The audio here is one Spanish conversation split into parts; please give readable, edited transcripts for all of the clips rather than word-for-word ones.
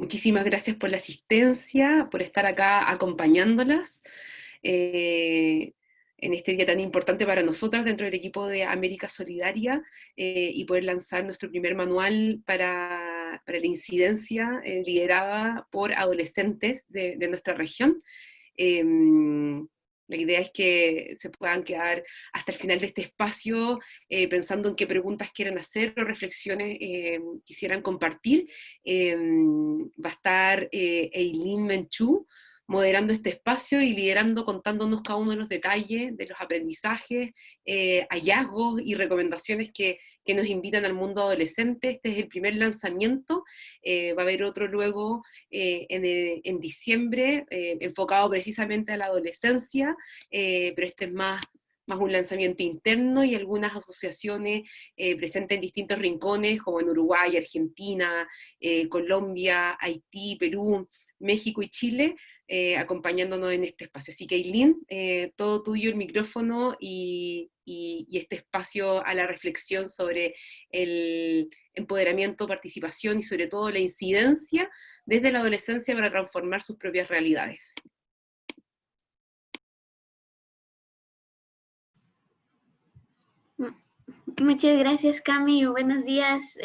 Muchísimas gracias por la asistencia, por estar acá acompañándolas en este día tan importante para nosotras dentro del equipo de América Solidaria y poder lanzar nuestro primer manual para la incidencia liderada por adolescentes de nuestra región. Eh, la idea es que se puedan quedar hasta el final de este espacio pensando en qué preguntas quieren hacer o reflexiones quisieran compartir. Va a estar Eileen Menchú moderando este espacio y liderando, contándonos cada uno de los detalles de los aprendizajes, hallazgos y recomendaciones que nos invitan al mundo adolescente. Este es el primer lanzamiento, va a haber otro luego en diciembre, enfocado precisamente a la adolescencia, pero este es más un lanzamiento interno y algunas asociaciones presentes en distintos rincones, como en Uruguay, Argentina, Colombia, Haití, Perú, México y Chile, acompañándonos en este espacio. Así que, Eileen, todo tuyo el micrófono y este espacio a la reflexión sobre el empoderamiento, participación y sobre todo la incidencia desde la adolescencia para transformar sus propias realidades. Muchas gracias, Cami. Buenos días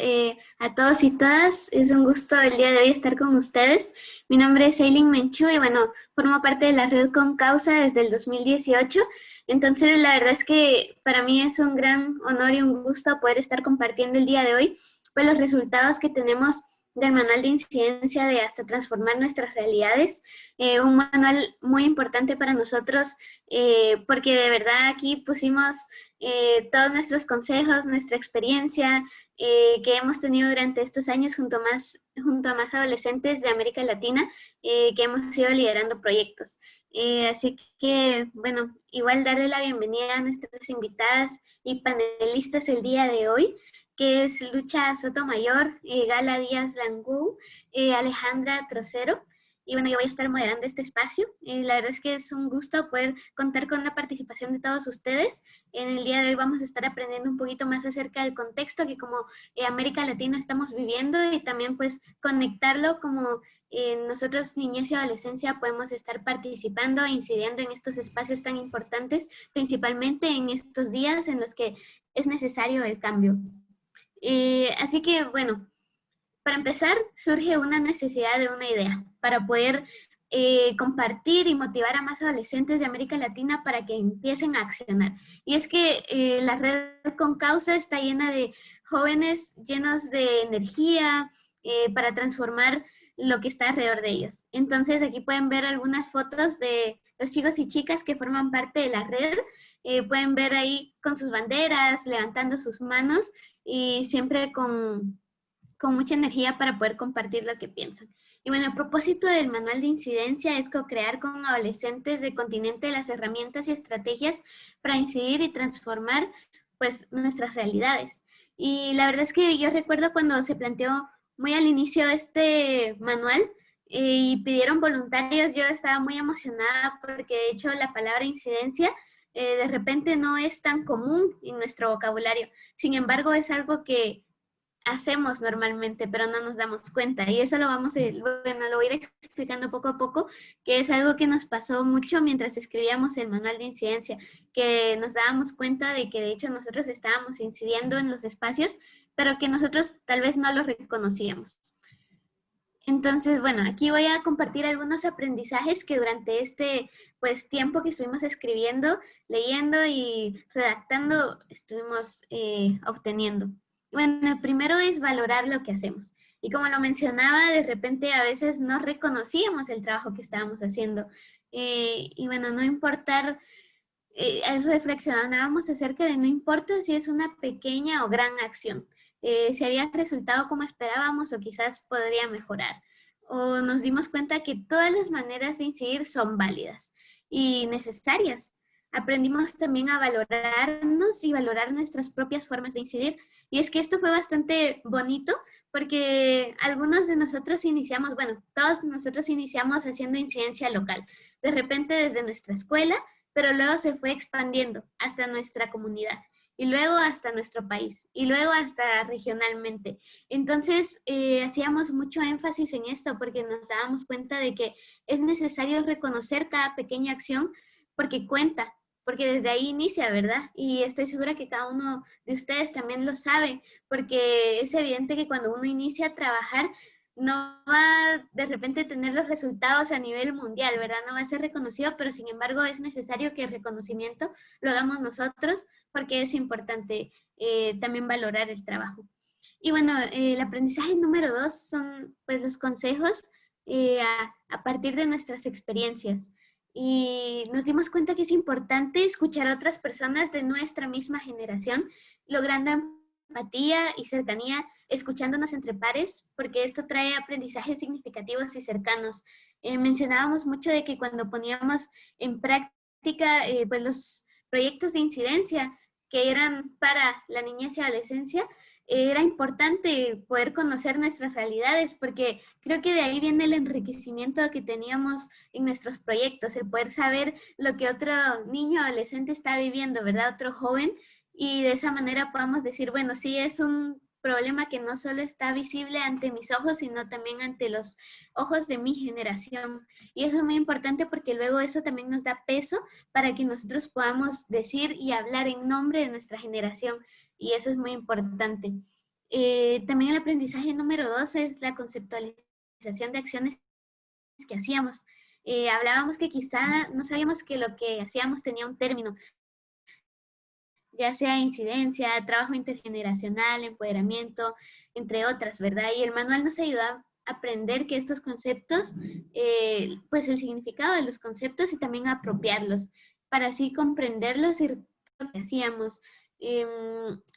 a todos y todas. Es un gusto el día de hoy estar con ustedes. Mi nombre es Eileen Menchú y bueno, formo parte de la Red Con Causa desde el 2018. Entonces, la verdad es que para mí es un gran honor y un gusto poder estar compartiendo el día de hoy pues los resultados que tenemos del manual de incidencia de Hasta Transformar Nuestras Realidades. Un manual muy importante para nosotros porque de verdad aquí pusimos todos nuestros consejos, nuestra experiencia que hemos tenido durante estos años junto a más adolescentes de América Latina que hemos ido liderando proyectos. Así que, bueno, igual darle la bienvenida a nuestras invitadas y panelistas el día de hoy, que es Lucha Sotomayor, Gala Díaz Langú, Alejandra Trocero. Y bueno, yo voy a estar moderando este espacio. La verdad es que es un gusto poder contar con la participación de todos ustedes. En el día de hoy vamos a estar aprendiendo un poquito más acerca del contexto que como América Latina estamos viviendo y también pues conectarlo como nosotros niñez y adolescencia podemos estar participando e incidiendo en estos espacios tan importantes, principalmente en estos días en los que es necesario el cambio. Así que bueno, para empezar, surge una necesidad de una idea para poder compartir y motivar a más adolescentes de América Latina para que empiecen a accionar. Y es que la red Con Causa está llena de jóvenes llenos de energía para transformar lo que está alrededor de ellos. Entonces aquí pueden ver algunas fotos de los chicos y chicas que forman parte de la red. Pueden ver ahí con sus banderas, levantando sus manos y siempre con mucha energía para poder compartir lo que piensan. Y bueno, el propósito del manual de incidencia es co-crear con adolescentes del continente las herramientas y estrategias para incidir y transformar pues nuestras realidades. Y la verdad es que yo recuerdo cuando se planteó muy al inicio este manual y pidieron voluntarios, yo estaba muy emocionada porque de hecho la palabra incidencia de repente no es tan común en nuestro vocabulario. Sin embargo, es algo que hacemos normalmente, pero no nos damos cuenta. Y eso lo vamos a ir, bueno, lo voy a ir explicando poco a poco, que es algo que nos pasó mucho mientras escribíamos el manual de incidencia, que nos dábamos cuenta de que de hecho nosotros estábamos incidiendo en los espacios, pero que nosotros tal vez no lo reconocíamos. Entonces, bueno, aquí voy a compartir algunos aprendizajes que durante este pues, tiempo que estuvimos escribiendo, leyendo y redactando, estuvimos obteniendo. Bueno, el primero es valorar lo que hacemos. Y como lo mencionaba, de repente a veces no reconocíamos el trabajo que estábamos haciendo. Y bueno, no importar, reflexionábamos acerca de no importa si es una pequeña o gran acción. Si había resultado como esperábamos o quizás podría mejorar. O nos dimos cuenta que todas las maneras de incidir son válidas y necesarias. Aprendimos también a valorarnos y valorar nuestras propias formas de incidir. Y es que esto fue bastante bonito porque algunos de nosotros iniciamos, bueno, todos nosotros iniciamos haciendo incidencia local. De repente desde nuestra escuela, pero luego se fue expandiendo hasta nuestra comunidad. y luego hasta nuestro país, y luego hasta regionalmente. Entonces, hacíamos mucho énfasis en esto porque nos dábamos cuenta de que es necesario reconocer cada pequeña acción porque cuenta, porque desde ahí inicia, ¿verdad? Y estoy segura que cada uno de ustedes también lo sabe, porque es evidente que cuando uno inicia a trabajar, no va de repente a tener los resultados a nivel mundial, ¿verdad? No va a ser reconocido, pero sin embargo es necesario que el reconocimiento lo hagamos nosotros porque es importante también valorar el trabajo. Y bueno, el aprendizaje número 2 son pues los consejos a partir de nuestras experiencias. Y nos dimos cuenta que es importante escuchar a otras personas de nuestra misma generación, logrando empatía y cercanía, escuchándonos entre pares, porque esto trae aprendizajes significativos y cercanos. Mencionábamos mucho de que cuando poníamos en práctica pues los proyectos de incidencia que eran para la niñez y adolescencia, era importante poder conocer nuestras realidades, porque creo que de ahí viene el enriquecimiento que teníamos en nuestros proyectos, el poder saber lo que otro niño o adolescente está viviendo, ¿verdad? Otro joven, y de esa manera podamos decir, bueno, sí es un problema que no solo está visible ante mis ojos, sino también ante los ojos de mi generación. Y eso es muy importante porque luego eso también nos da peso para que nosotros podamos decir y hablar en nombre de nuestra generación. Y eso es muy importante. También el aprendizaje número 2 es la conceptualización de acciones que hacíamos. Hablábamos que quizá no sabíamos que lo que hacíamos tenía un término, ya sea incidencia, trabajo intergeneracional, empoderamiento, entre otras, ¿verdad? Y el manual nos ayuda a aprender que estos conceptos, pues el significado de los conceptos y también a apropiarlos, para así comprenderlos y lo que hacíamos.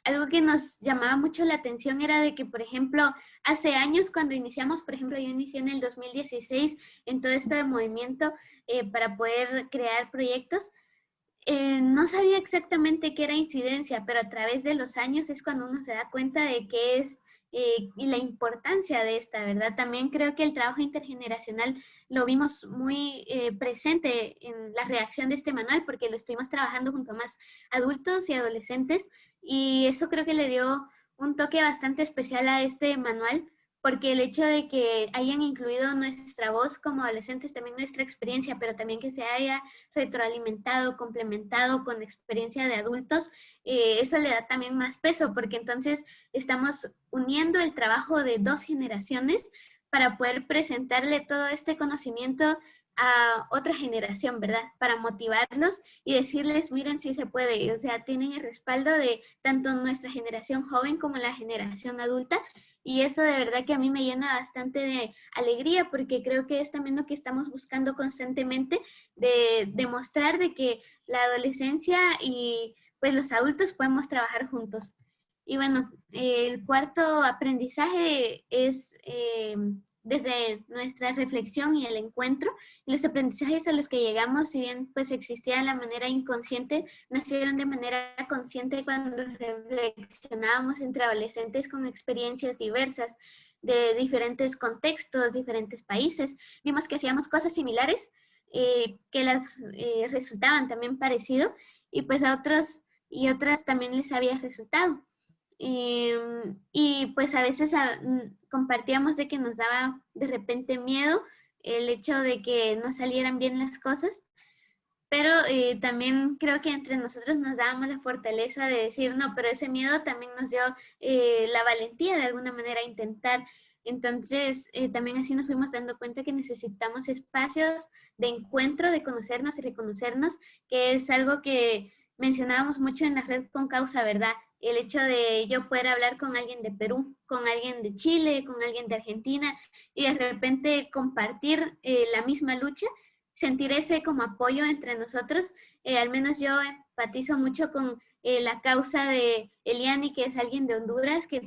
Algo que nos llamaba mucho la atención era de que, por ejemplo, hace años cuando iniciamos, por ejemplo, yo inicié en el 2016 en todo esto de movimiento para poder crear proyectos, no sabía exactamente qué era incidencia, pero a través de los años es cuando uno se da cuenta de qué es y la importancia de esta, ¿verdad? También creo que el trabajo intergeneracional lo vimos muy presente en la redacción de este manual porque lo estuvimos trabajando junto a más adultos y adolescentes y eso creo que le dio un toque bastante especial a este manual porque el hecho de que hayan incluido nuestra voz como adolescentes, también nuestra experiencia, pero también que se haya retroalimentado, complementado con experiencia de adultos, eso le da también más peso, porque entonces estamos uniendo el trabajo de dos generaciones para poder presentarle todo este conocimiento a otra generación, ¿verdad? Para motivarlos y decirles, miren si se puede, o sea, tienen el respaldo de tanto nuestra generación joven como la generación adulta y eso de verdad que a mí me llena bastante de alegría porque creo que es también lo que estamos buscando constantemente de demostrar de que la adolescencia y pues los adultos podemos trabajar juntos. Y bueno, el cuarto aprendizaje es desde nuestra reflexión y el encuentro. Los aprendizajes a los que llegamos, si bien pues existía de la manera inconsciente, nacieron de manera consciente cuando reflexionábamos entre adolescentes con experiencias diversas de diferentes contextos, diferentes países. Vimos que hacíamos cosas similares, que las resultaban también parecido y pues a otros y otras también les había resultado. Y pues a veces compartíamos de que nos daba de repente miedo el hecho de que no salieran bien las cosas, pero también creo que entre nosotros nos dábamos la fortaleza de decir, no, pero ese miedo también nos dio la valentía de alguna manera a intentar. Entonces, también así nos fuimos dando cuenta que necesitamos espacios de encuentro, de conocernos y reconocernos, que es algo que mencionábamos mucho en la red con causa, ¿verdad? El hecho de yo poder hablar con alguien de Perú, con alguien de Chile, con alguien de Argentina y de repente compartir la misma lucha, sentir ese como apoyo entre nosotros. Al menos yo empatizo mucho con la causa de Eliani, que es alguien de Honduras, que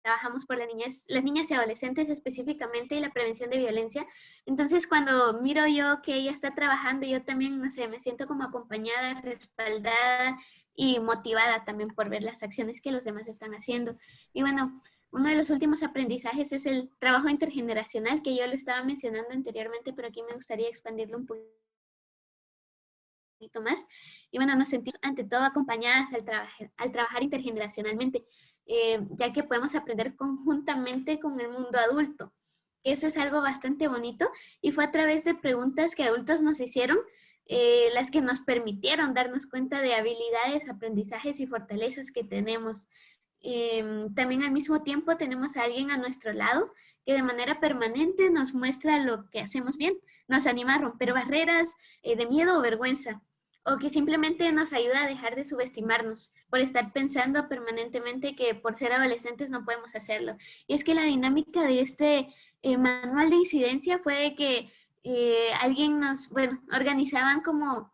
trabajamos por las niñas y adolescentes específicamente y la prevención de violencia. Entonces, cuando miro yo que ella está trabajando, yo también, no sé, me siento como acompañada, respaldada y motivada también por ver las acciones que los demás están haciendo. Y bueno, uno de los últimos aprendizajes es el trabajo intergeneracional, que yo lo estaba mencionando anteriormente, pero aquí me gustaría expandirlo un poquito poquito más. Y bueno, nos sentimos ante todo acompañadas al trabajar intergeneracionalmente, ya que podemos aprender conjuntamente con el mundo adulto. Eso es algo bastante bonito y fue a través de preguntas que adultos nos hicieron las que nos permitieron darnos cuenta de habilidades, aprendizajes y fortalezas que tenemos. También al mismo tiempo tenemos a alguien a nuestro lado que de manera permanente nos muestra lo que hacemos bien, nos anima a romper barreras de miedo o vergüenza, o que simplemente nos ayuda a dejar de subestimarnos por estar pensando permanentemente que por ser adolescentes no podemos hacerlo. Y es que la dinámica de este manual de incidencia fue que alguien organizaban como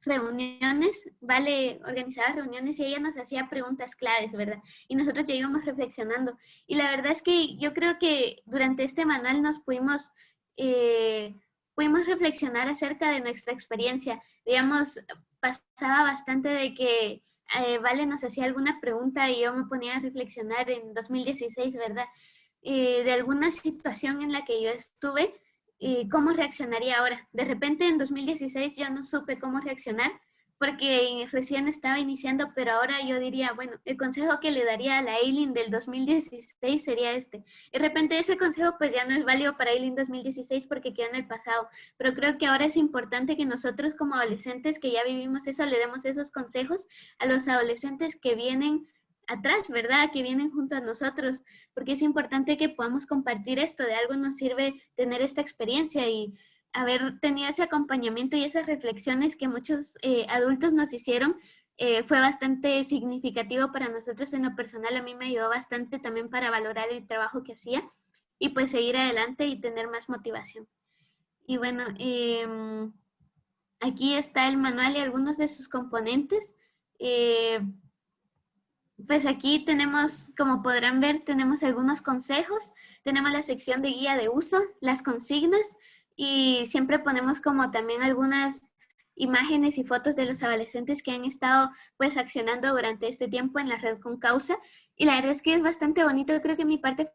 reuniones, organizaba reuniones y ella nos hacía preguntas claves, ¿verdad? Y nosotros ya íbamos reflexionando. Y la verdad es que yo creo que durante este manual nos pudimos reflexionar acerca de nuestra experiencia. Digamos, pasaba bastante de que Vale nos hacía alguna pregunta y yo me ponía a reflexionar en 2016, ¿verdad? De alguna situación en la que yo estuve, cómo reaccionaría ahora. De repente en 2016 yo no supe cómo reaccionar porque recién estaba iniciando, pero ahora yo diría, bueno, el consejo que le daría a la Eileen del 2016 sería este. De repente ese consejo pues ya no es válido para Eileen 2016 porque queda en el pasado, pero creo que ahora es importante que nosotros como adolescentes que ya vivimos eso, le demos esos consejos a los adolescentes que vienen atrás, ¿verdad? Que vienen junto a nosotros, porque es importante que podamos compartir esto, de algo nos sirve tener esta experiencia y haber tenido ese acompañamiento y esas reflexiones que muchos adultos nos hicieron, fue bastante significativo para nosotros en lo personal. A mí me ayudó bastante también para valorar el trabajo que hacía y pues seguir adelante y tener más motivación. Y bueno, aquí está el manual y algunos de sus componentes. Pues aquí tenemos, como podrán ver, tenemos algunos consejos, tenemos la sección de guía de uso, las consignas y siempre ponemos como también algunas imágenes y fotos de los adolescentes que han estado pues accionando durante este tiempo en la red con causa y la verdad es que es bastante bonito. Creo que mi parte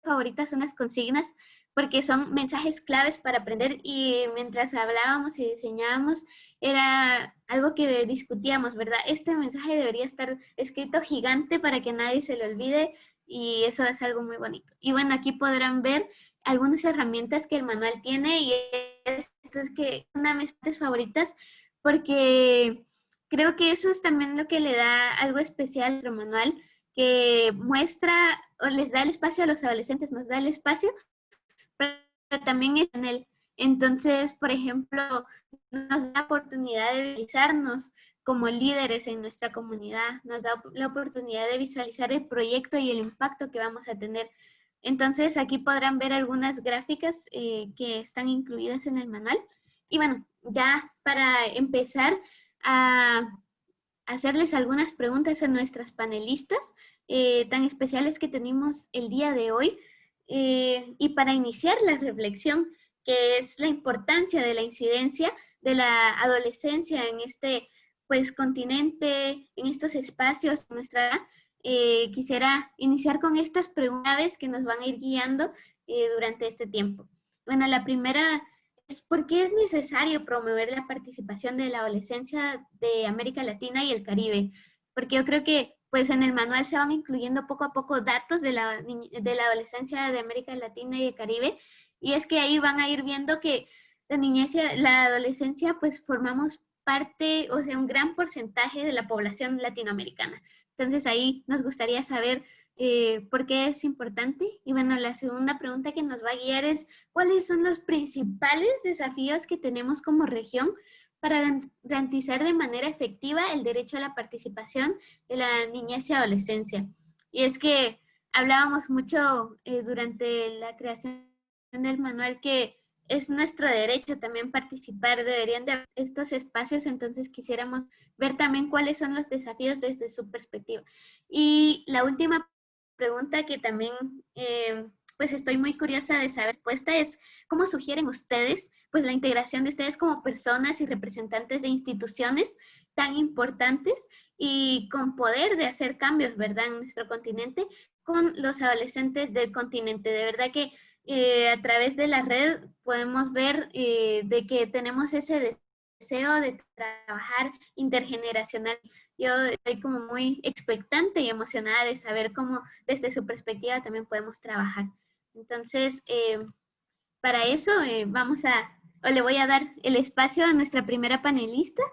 favorita son las consignas porque son mensajes claves para aprender y mientras hablábamos y diseñábamos era algo que discutíamos, ¿verdad? Este mensaje debería estar escrito gigante para que nadie se lo olvide y eso es algo muy bonito. Y bueno, aquí podrán ver algunas herramientas que el manual tiene y esto es que una de mis partes favoritas porque creo que eso es también lo que le da algo especial a nuestro manual, que muestra o les da el espacio a los adolescentes, nos da el espacio, pero también es en él. Entonces, por ejemplo, nos da la oportunidad de visualizarnos como líderes en nuestra comunidad, nos da la oportunidad de visualizar el proyecto y el impacto que vamos a tener. Entonces, aquí podrán ver algunas gráficas que están incluidas en el manual. Y bueno, ya para empezar a hacerles algunas preguntas a nuestras panelistas tan especiales que tenemos el día de hoy y para iniciar la reflexión, que es la importancia de la incidencia de la adolescencia en este pues continente, en estos espacios nuestra. Quisiera iniciar con estas preguntas que nos van a ir guiando durante este tiempo. Bueno, la primera es ¿por qué es necesario promover la participación de la adolescencia de América Latina y el Caribe? Porque yo creo que pues en el manual se van incluyendo poco a poco datos de la adolescencia de América Latina y el Caribe, y es que ahí van a ir viendo que la niñez y la adolescencia pues formamos parte, o sea, un gran porcentaje de la población latinoamericana. Entonces ahí nos gustaría saber por qué es importante. Y bueno, la segunda pregunta que nos va a guiar es ¿cuáles son los principales desafíos que tenemos como región para garantizar de manera efectiva el derecho a la participación de la niñez y adolescencia? Y es que hablábamos mucho durante la creación del manual que es nuestro derecho también participar, deberían de haber estos espacios, entonces quisiéramos ver también cuáles son los desafíos desde su perspectiva. Y la última pregunta que también pues estoy muy curiosa de saber respuesta es ¿cómo sugieren ustedes pues la integración de ustedes como personas y representantes de instituciones tan importantes y con poder de hacer cambios, ¿verdad?, en nuestro continente con los adolescentes del continente? De verdad que a través de la red podemos ver de que tenemos ese deseo de trabajar intergeneracional. Yo estoy como muy expectante y emocionada de saber cómo desde su perspectiva también podemos trabajar. Entonces, para eso le voy a dar el espacio a nuestra primera panelista,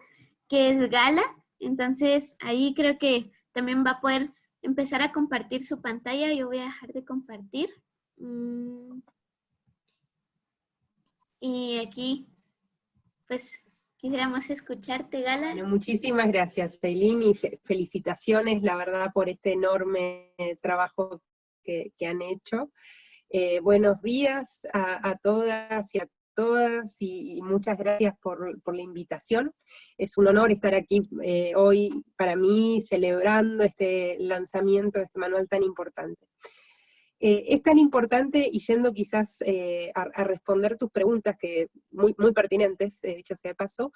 que es Gala. Entonces, ahí creo que también va a poder empezar a compartir su pantalla. Yo voy a dejar de compartir. Y aquí, pues, quisiéramos escucharte, Gala. Bueno, muchísimas gracias, Feilín, y felicitaciones, la verdad, por este enorme trabajo que han hecho. Buenos días a todas y a todas, y muchas gracias por la invitación. Es un honor estar aquí hoy para mí, celebrando este lanzamiento de este manual tan importante. Es tan importante, y yendo quizás a responder tus preguntas, que muy pertinentes, dicho sea de paso,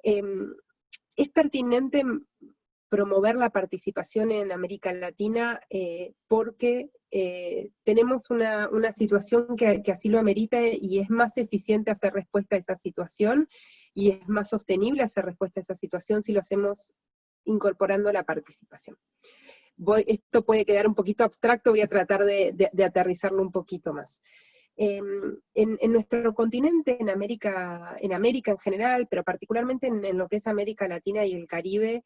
es pertinente promover la participación en América Latina porque tenemos una situación que así lo amerita, y es más eficiente hacer respuesta a esa situación, y es más sostenible hacer respuesta a esa situación si lo hacemos incorporando la participación. Esto puede quedar un poquito abstracto, voy a tratar de aterrizarlo un poquito más. En nuestro continente, en América en general, pero particularmente en lo que es América Latina y el Caribe,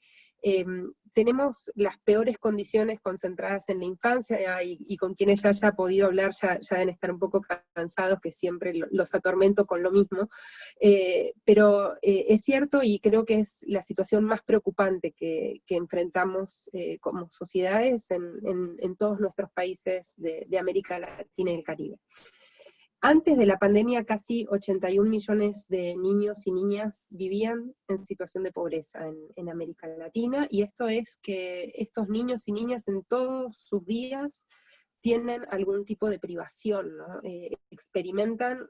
tenemos las peores condiciones concentradas en la infancia, y con quienes ya haya podido hablar ya deben estar un poco cansados, que siempre los atormento con lo mismo, pero es cierto, y creo que es la situación más preocupante que enfrentamos como sociedades en todos nuestros países de América Latina y el Caribe. Antes de la pandemia, casi 81 millones de niños y niñas vivían en situación de pobreza en América Latina, y esto es que estos niños y niñas en todos sus días tienen algún tipo de privación, ¿no? Experimentan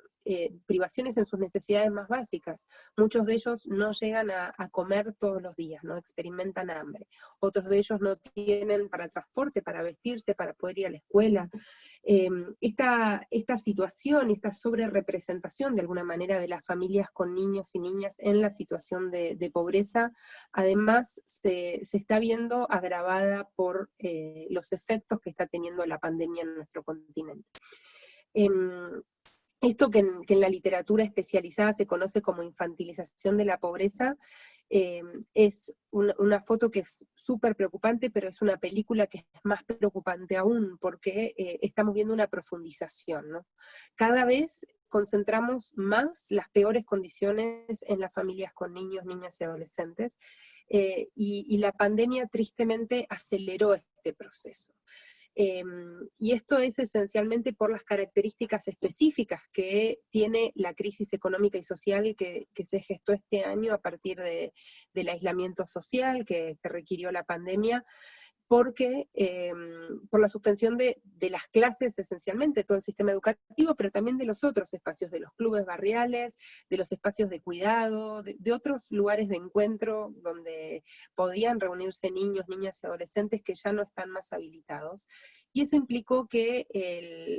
privaciones en sus necesidades más básicas. Muchos de ellos no llegan a comer todos los días, ¿no? Experimentan hambre. Otros de ellos no tienen para transporte, para vestirse, para poder ir a la escuela. Esta situación, esta sobrerepresentación de alguna manera de las familias con niños y niñas en la situación de pobreza, además se está viendo agravada por los efectos que está teniendo la pandemia en nuestro continente. Esto que en la literatura especializada se conoce como infantilización de la pobreza, es una foto que es súper preocupante, pero es una película que es más preocupante aún, porque estamos viendo una profundización, ¿no? Cada vez concentramos más las peores condiciones en las familias con niños, niñas y adolescentes, y la pandemia tristemente aceleró este proceso. Y esto es esencialmente por las características específicas que tiene la crisis económica y social que se gestó este año a partir del aislamiento social que requirió la pandemia, porque por la suspensión de las clases esencialmente, todo el sistema educativo, pero también de los otros espacios, de los clubes barriales, de los espacios de cuidado, de otros lugares de encuentro donde podían reunirse niños, niñas y adolescentes que ya no están más habilitados. Y eso implicó que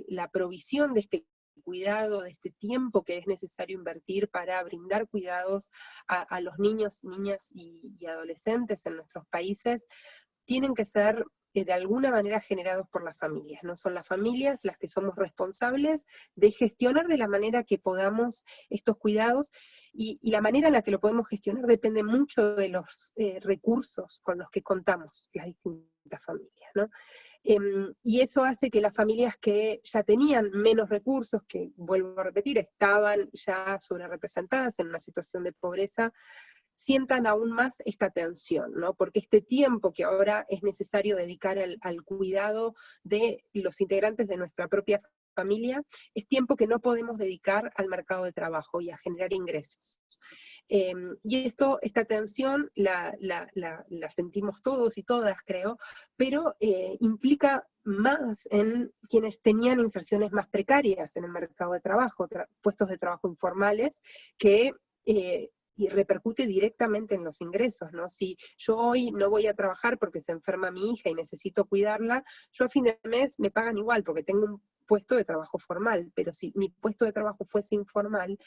la provisión de este cuidado, de este tiempo que es necesario invertir para brindar cuidados a los niños, niñas y adolescentes en nuestros países, tienen que ser de alguna manera generados por las familias. No son las familias las que somos responsables de gestionar de la manera que podamos estos cuidados, y la manera en la que lo podemos gestionar depende mucho de los recursos con los que contamos las distintas familias, ¿no? Y eso hace que las familias que ya tenían menos recursos, que vuelvo a repetir, estaban ya sobrerepresentadas en una situación de pobreza, sientan aún más esta tensión, ¿no? Porque este tiempo que ahora es necesario dedicar al cuidado de los integrantes de nuestra propia familia, es tiempo que no podemos dedicar al mercado de trabajo y a generar ingresos. Y esta tensión la sentimos todos y todas, creo, pero implica más en quienes tenían inserciones más precarias en el mercado de trabajo, puestos de trabajo informales, que y repercute directamente en los ingresos, ¿no? Si yo hoy no voy a trabajar porque se enferma mi hija y necesito cuidarla, yo a fin de mes me pagan igual porque tengo un puesto de trabajo formal, pero si mi puesto de trabajo fuese informal,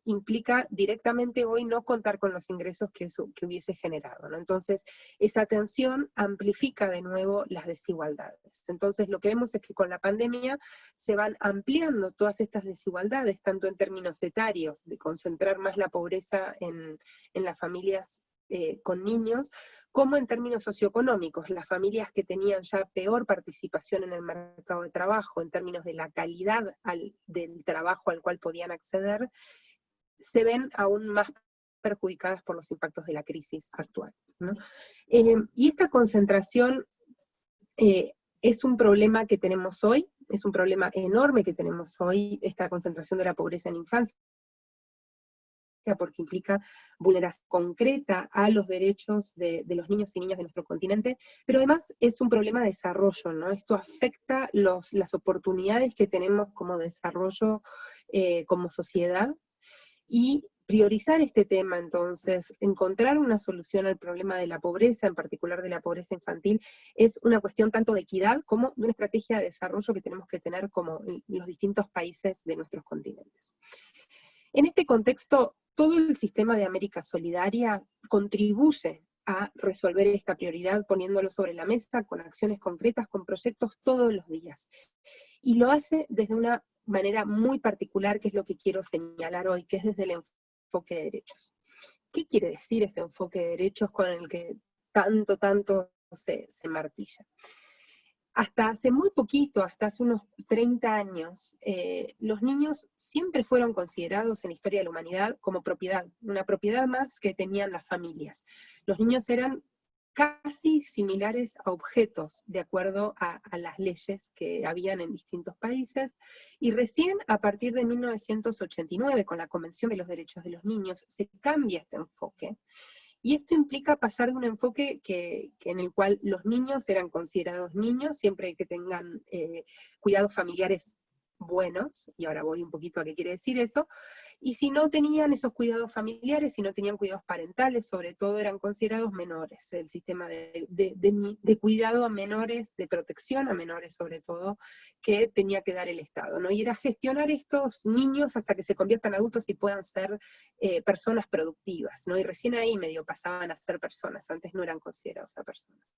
implica directamente hoy no contar con los ingresos que hubiese generado, ¿no? Entonces, esa tensión amplifica de nuevo las desigualdades. Entonces, lo que vemos es que con la pandemia se van ampliando todas estas desigualdades, tanto en términos etarios, de concentrar más la pobreza en las familias con niños, como en términos socioeconómicos, las familias que tenían ya peor participación en el mercado de trabajo, en términos de la calidad del trabajo al cual podían acceder, se ven aún más perjudicadas por los impactos de la crisis actual, ¿no? Y esta concentración es un problema que tenemos hoy, es un problema enorme que tenemos hoy, esta concentración de la pobreza en infancia, porque implica vulneración concreta a los derechos de los niños y niñas de nuestro continente, pero además es un problema de desarrollo, ¿no? Esto afecta las oportunidades que tenemos como desarrollo como sociedad, y priorizar este tema, entonces, encontrar una solución al problema de la pobreza, en particular de la pobreza infantil, es una cuestión tanto de equidad como de una estrategia de desarrollo que tenemos que tener como en los distintos países de nuestros continentes. En este contexto, todo el sistema de América Solidaria contribuye a resolver esta prioridad poniéndolo sobre la mesa con acciones concretas, con proyectos todos los días. Y lo hace desde una manera muy particular, que es lo que quiero señalar hoy, que es desde el enfoque de derechos. ¿Qué quiere decir este enfoque de derechos con el que tanto se martilla? Hasta hace muy poquito, hasta hace unos 30 años, los niños siempre fueron considerados en la historia de la humanidad como propiedad, una propiedad más que tenían las familias. Los niños eran casi similares a objetos, de acuerdo a las leyes que habían en distintos países, y recién a partir de 1989, con la Convención de los Derechos de los Niños, se cambia este enfoque. Y esto implica pasar de un enfoque en el cual los niños eran considerados niños, siempre que tengan cuidados familiares buenos, y ahora voy un poquito a qué quiere decir eso, y si no tenían esos cuidados familiares, si no tenían cuidados parentales, sobre todo eran considerados menores, el sistema de cuidado a menores, de protección a menores sobre todo, que tenía que dar el Estado, ¿no? Y era gestionar estos niños hasta que se conviertan adultos y puedan ser personas productivas, ¿no? Y recién ahí medio pasaban a ser personas, antes no eran considerados a personas.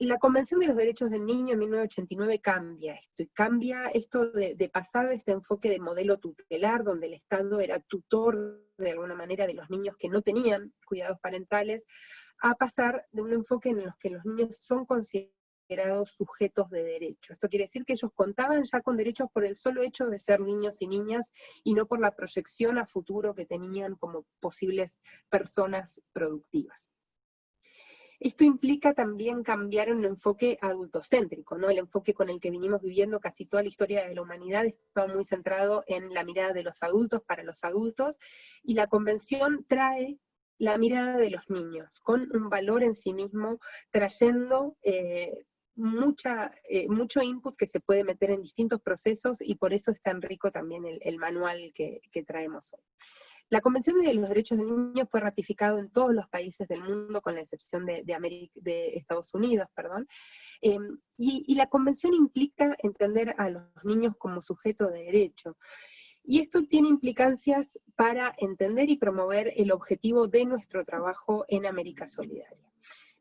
La Convención de los Derechos del Niño en 1989 cambia esto, y cambia esto de pasar de este enfoque de modelo tutelar, donde el Estado era tutor de alguna manera de los niños que no tenían cuidados parentales, a pasar de un enfoque en el que los niños son considerados sujetos de derecho. Esto quiere decir que ellos contaban ya con derechos por el solo hecho de ser niños y niñas, y no por la proyección a futuro que tenían como posibles personas productivas. Esto implica también cambiar un enfoque adultocéntrico, ¿no? El enfoque con el que vinimos viviendo casi toda la historia de la humanidad estaba muy centrado en la mirada de los adultos para los adultos, y la Convención trae la mirada de los niños, con un valor en sí mismo, trayendo mucho input que se puede meter en distintos procesos, y por eso es tan rico también el manual que traemos hoy. La Convención de los Derechos del Niño fue ratificada en todos los países del mundo, con la excepción de Estados Unidos, perdón, y la Convención implica entender a los niños como sujeto de derecho. Y esto tiene implicancias para entender y promover el objetivo de nuestro trabajo en América Solidaria.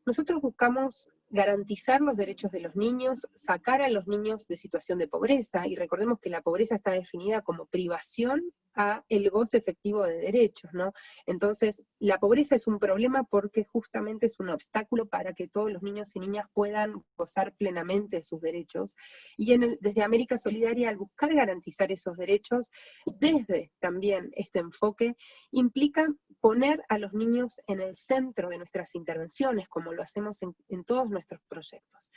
Nosotros buscamos garantizar los derechos de los niños, sacar a los niños de situación de pobreza, y recordemos que la pobreza está definida como privación a el goce efectivo de derechos, ¿no? Entonces, la pobreza es un problema porque justamente es un obstáculo para que todos los niños y niñas puedan gozar plenamente de sus derechos, y desde América Solidaria, al buscar garantizar esos derechos, desde también este enfoque, implica poner a los niños en el centro de nuestras intervenciones, como lo hacemos en todos nuestros proyectos.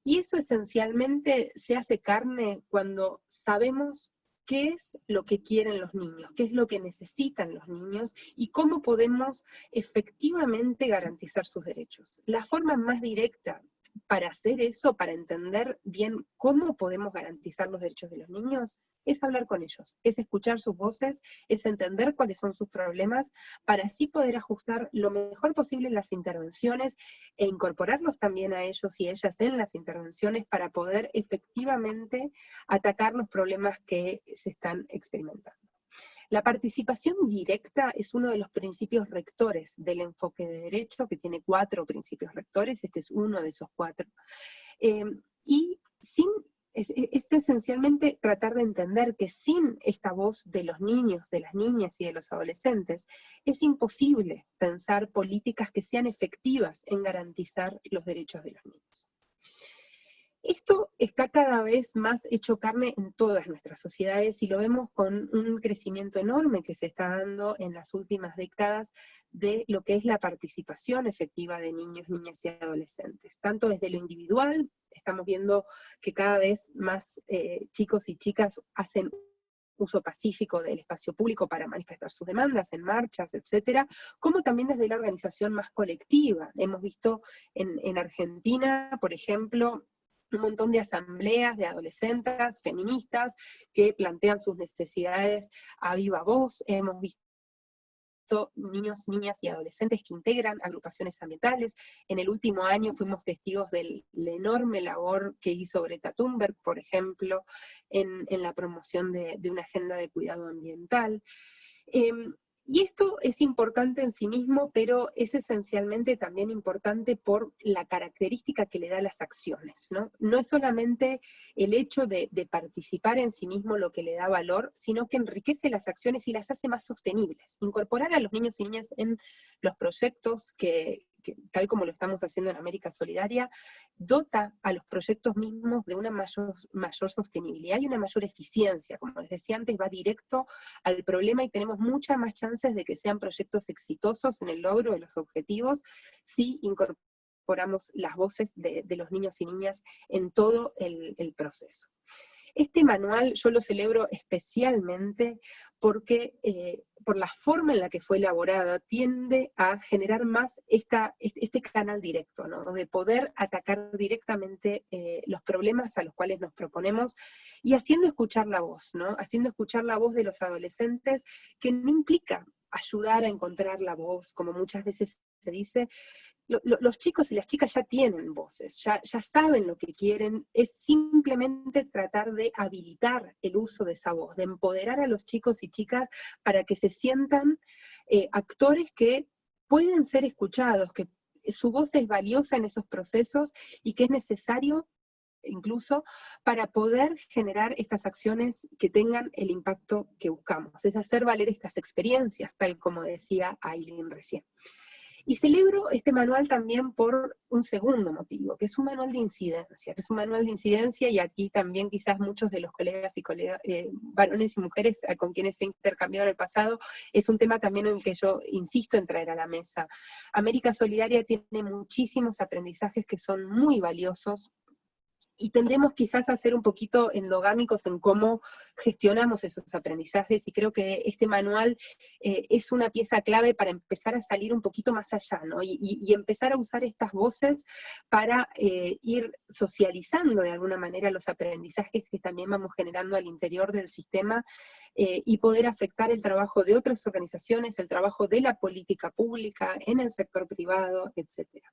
Y eso esencialmente se hace carne cuando sabemos qué es lo que quieren los niños, qué es lo que necesitan los niños, y cómo podemos efectivamente garantizar sus derechos. La forma más directa para hacer eso, para entender bien cómo podemos garantizar los derechos de los niños, es hablar con ellos, es escuchar sus voces, es entender cuáles son sus problemas, para así poder ajustar lo mejor posible las intervenciones e incorporarlos también a ellos y ellas en las intervenciones para poder efectivamente atacar los problemas que se están experimentando. La participación directa es uno de los principios rectores del enfoque de derecho, que tiene 4 principios rectores, este es uno de esos 4. Y es esencialmente tratar de entender que sin esta voz de los niños, de las niñas y de los adolescentes, es imposible pensar políticas que sean efectivas en garantizar los derechos de los niños. Esto está cada vez más hecho carne en todas nuestras sociedades y lo vemos con un crecimiento enorme que se está dando en las últimas décadas de lo que es la participación efectiva de niños, niñas y adolescentes. Tanto desde lo individual, estamos viendo que cada vez más chicos y chicas hacen uso pacífico del espacio público para manifestar sus demandas en marchas, etcétera, como también desde la organización más colectiva. Hemos visto en Argentina, por ejemplo, un montón de asambleas de adolescentes feministas que plantean sus necesidades a viva voz. Hemos visto niños, niñas y adolescentes que integran agrupaciones ambientales. En el último año fuimos testigos de la enorme labor que hizo Greta Thunberg, por ejemplo, en la promoción de una agenda de cuidado ambiental. Y esto es importante en sí mismo, pero es esencialmente también importante por la característica que le da a las acciones, ¿no? No es solamente el hecho de participar en sí mismo lo que le da valor, sino que enriquece las acciones y las hace más sostenibles. Incorporar a los niños y niñas en los proyectos que tal como lo estamos haciendo en América Solidaria, dota a los proyectos mismos de una mayor sostenibilidad y una mayor eficiencia. Como les decía antes, va directo al problema y tenemos muchas más chances de que sean proyectos exitosos en el logro de los objetivos si incorporamos las voces de los niños y niñas en todo el proceso. Este manual yo lo celebro especialmente porque por la forma en la que fue elaborada tiende a generar más este canal directo, ¿no? De poder atacar directamente los problemas a los cuales nos proponemos y haciendo escuchar la voz, ¿no? Haciendo escuchar la voz de los adolescentes, que no implica ayudar a encontrar la voz, como muchas veces se dice. Los chicos y las chicas ya tienen voces, ya saben lo que quieren, es simplemente tratar de habilitar el uso de esa voz, de empoderar a los chicos y chicas para que se sientan actores que pueden ser escuchados, que su voz es valiosa en esos procesos y que es necesario incluso para poder generar estas acciones que tengan el impacto que buscamos, es hacer valer estas experiencias, tal como decía Aileen recién. Y celebro este manual también por un segundo motivo, que es un manual de incidencia, y aquí también quizás muchos de los colegas y varones y mujeres con quienes he intercambiado en el pasado, es un tema también en el que yo insisto en traer a la mesa. América Solidaria tiene muchísimos aprendizajes que son muy valiosos, y tendremos quizás a ser un poquito endogámicos en cómo gestionamos esos aprendizajes, y creo que este manual es una pieza clave para empezar a salir un poquito más allá, ¿no? Y empezar a usar estas voces para ir socializando de alguna manera los aprendizajes que también vamos generando al interior del sistema, y poder afectar el trabajo de otras organizaciones, el trabajo de la política pública, en el sector privado, etcétera.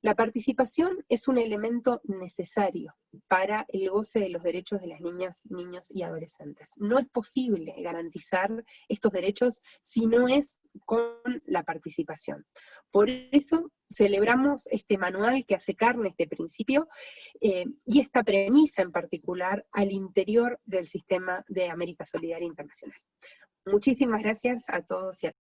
La participación es un elemento necesario para el goce de los derechos de las niñas, niños y adolescentes. No es posible garantizar estos derechos si no es con la participación. Por eso celebramos este manual que hace carne este principio y esta premisa en particular al interior del sistema de América Solidaria Internacional. Muchísimas gracias a todos y a todas.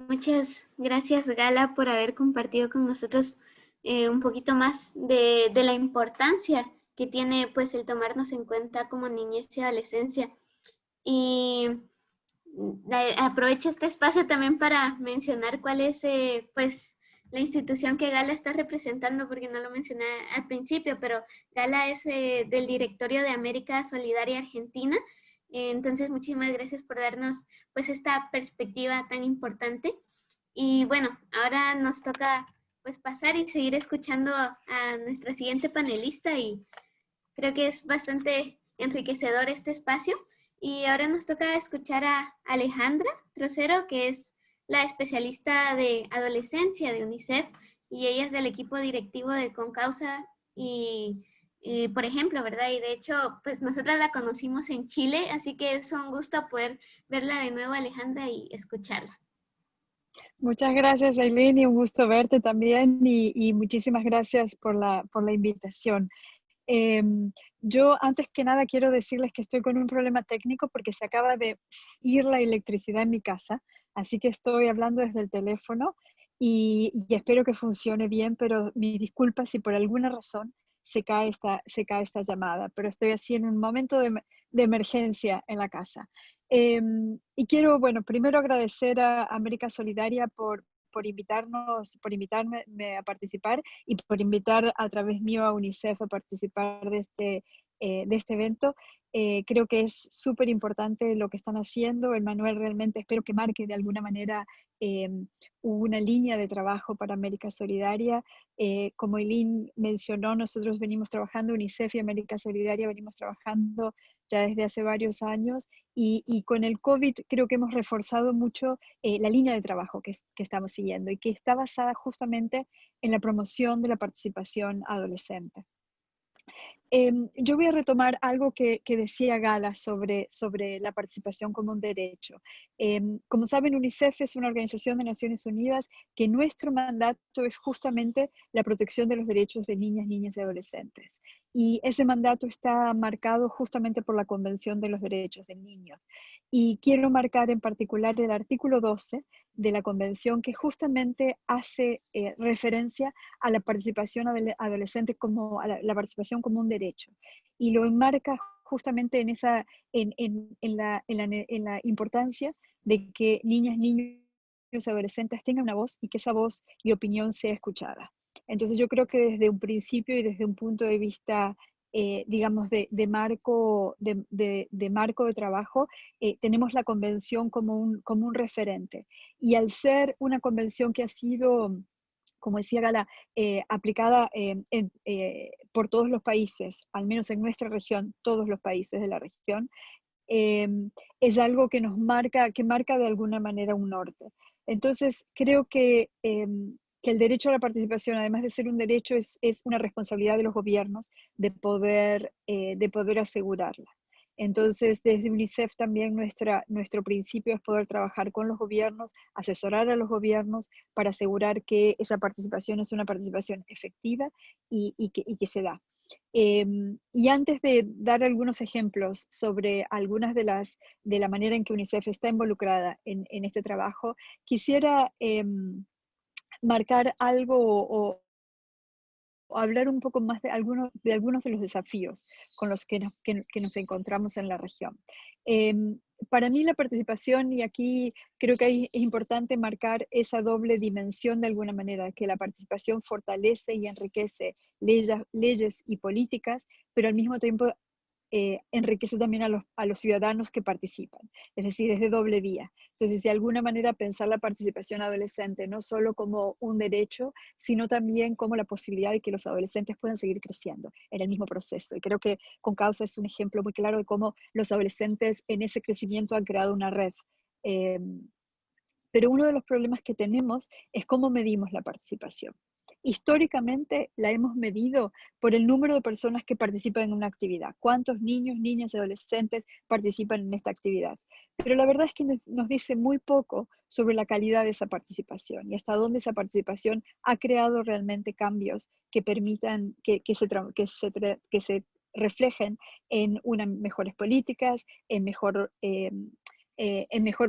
Muchas gracias, Gala, por haber compartido con nosotros un poquito más de la importancia que tiene pues el tomarnos en cuenta como niñez y adolescencia. Y aprovecho este espacio también para mencionar cuál es pues la institución que Gala está representando, porque no lo mencioné al principio, pero Gala es del Directorio de América Solidaria Argentina. Entonces, muchísimas gracias por darnos pues esta perspectiva tan importante. Y bueno, ahora nos toca pues pasar y seguir escuchando a nuestra siguiente panelista y creo que es bastante enriquecedor este espacio. Y ahora nos toca escuchar a Alejandra Trocero, que es la especialista de adolescencia de UNICEF y ella es del equipo directivo de Concausa y, por ejemplo, ¿verdad? Y de hecho, pues nosotras la conocimos en Chile, así que es un gusto poder verla de nuevo, Alejandra, y escucharla. Muchas gracias, Aileen, y un gusto verte también, y muchísimas gracias por la invitación. Yo antes que nada quiero decirles que estoy con un problema técnico porque se acaba de ir la electricidad en mi casa, así que estoy hablando desde el teléfono y espero que funcione bien, pero mis disculpas si por alguna razón se cae esta llamada, pero estoy así en un momento de emergencia en la casa. Y quiero, bueno, primero agradecer a América Solidaria por invitarme a participar y por invitar a través mío a UNICEF a participar de este evento. Creo que es súper importante lo que están haciendo. El manual realmente espero que marque de alguna manera una línea de trabajo para América Solidaria. Como Eileen mencionó, nosotros venimos trabajando, UNICEF y América Solidaria venimos trabajando ya desde hace varios años y con el COVID creo que hemos reforzado mucho la línea de trabajo que estamos siguiendo y que está basada justamente en la promoción de la participación adolescente. Yo voy a retomar algo que decía Gala sobre la participación como un derecho. Como saben, UNICEF es una organización de Naciones Unidas que nuestro mandato es justamente la protección de los derechos de niñas, niños y adolescentes. Y ese mandato está marcado justamente por la Convención de los Derechos del Niño. Y quiero marcar en particular el artículo 12 de la Convención que justamente hace referencia a la participación adolescente como a la participación como un derecho y lo enmarca justamente en la importancia de que niñas, niños y adolescentes tengan una voz y que esa voz y opinión sea escuchada. Entonces yo creo que desde un principio y desde un punto de vista digamos, de marco de trabajo, tenemos la convención como un referente. Y al ser una convención que ha sido, como decía Gala, aplicada por todos los países, al menos en nuestra región, todos los países de la región, es algo que que marca de alguna manera un norte. Entonces, creo que el derecho a la participación, además de ser un derecho, es una responsabilidad de los gobiernos de poder asegurarla. Entonces, desde UNICEF también nuestro principio es poder trabajar con los gobiernos, asesorar a los gobiernos para asegurar que esa participación es una participación efectiva y que se da. Y antes de dar algunos ejemplos sobre algunas de la manera en que UNICEF está involucrada en este trabajo, quisiera marcar algo o hablar un poco más de algunos de los desafíos con los que nos encontramos en la región. Para mí la participación, y aquí creo que es importante marcar esa doble dimensión de alguna manera, que la participación fortalece y enriquece leyes y políticas, pero al mismo tiempo enriquece también a los ciudadanos que participan, es decir, es de doble vía. Entonces, de alguna manera pensar la participación adolescente no solo como un derecho, sino también como la posibilidad de que los adolescentes puedan seguir creciendo en el mismo proceso. Y creo que Concausa es un ejemplo muy claro de cómo los adolescentes en ese crecimiento han creado una red. Eh, pero uno de los problemas que tenemos es cómo medimos la participación. Históricamente la hemos medido por el número de personas que participan en una actividad. ¿Cuántos niños, niñas y adolescentes participan en esta actividad? Pero la verdad es que nos dice muy poco sobre la calidad de esa participación y hasta dónde esa participación ha creado realmente cambios que permitan que se reflejen en unas mejores políticas, en mejor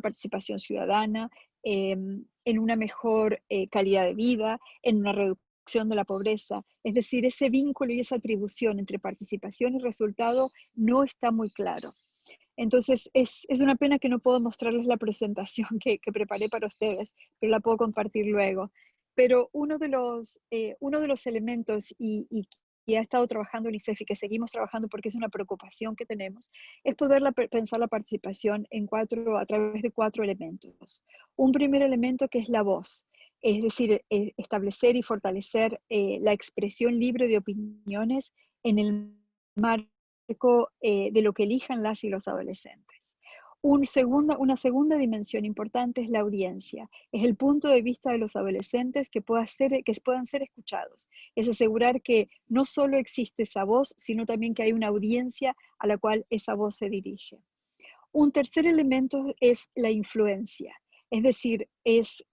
participación ciudadana, en una mejor calidad de vida, en una reducción de la pobreza. Es decir, ese vínculo y esa atribución entre participación y resultado no está muy claro. Entonces, es una pena que no puedo mostrarles la presentación que preparé para ustedes, pero la puedo compartir luego. Pero uno de los elementos, y ha estado trabajando UNICEF y que seguimos trabajando porque es una preocupación que tenemos, es poder pensar la participación a través de 4 elementos. Un primer elemento que es la voz, es decir, establecer y fortalecer la expresión libre de opiniones en el marco de lo que elijan las y los adolescentes. Una segunda dimensión importante es la audiencia, es el punto de vista de los adolescentes que puedan ser escuchados, es asegurar que no solo existe esa voz, sino también que hay una audiencia a la cual esa voz se dirige. Un tercer elemento es la influencia, es decir, es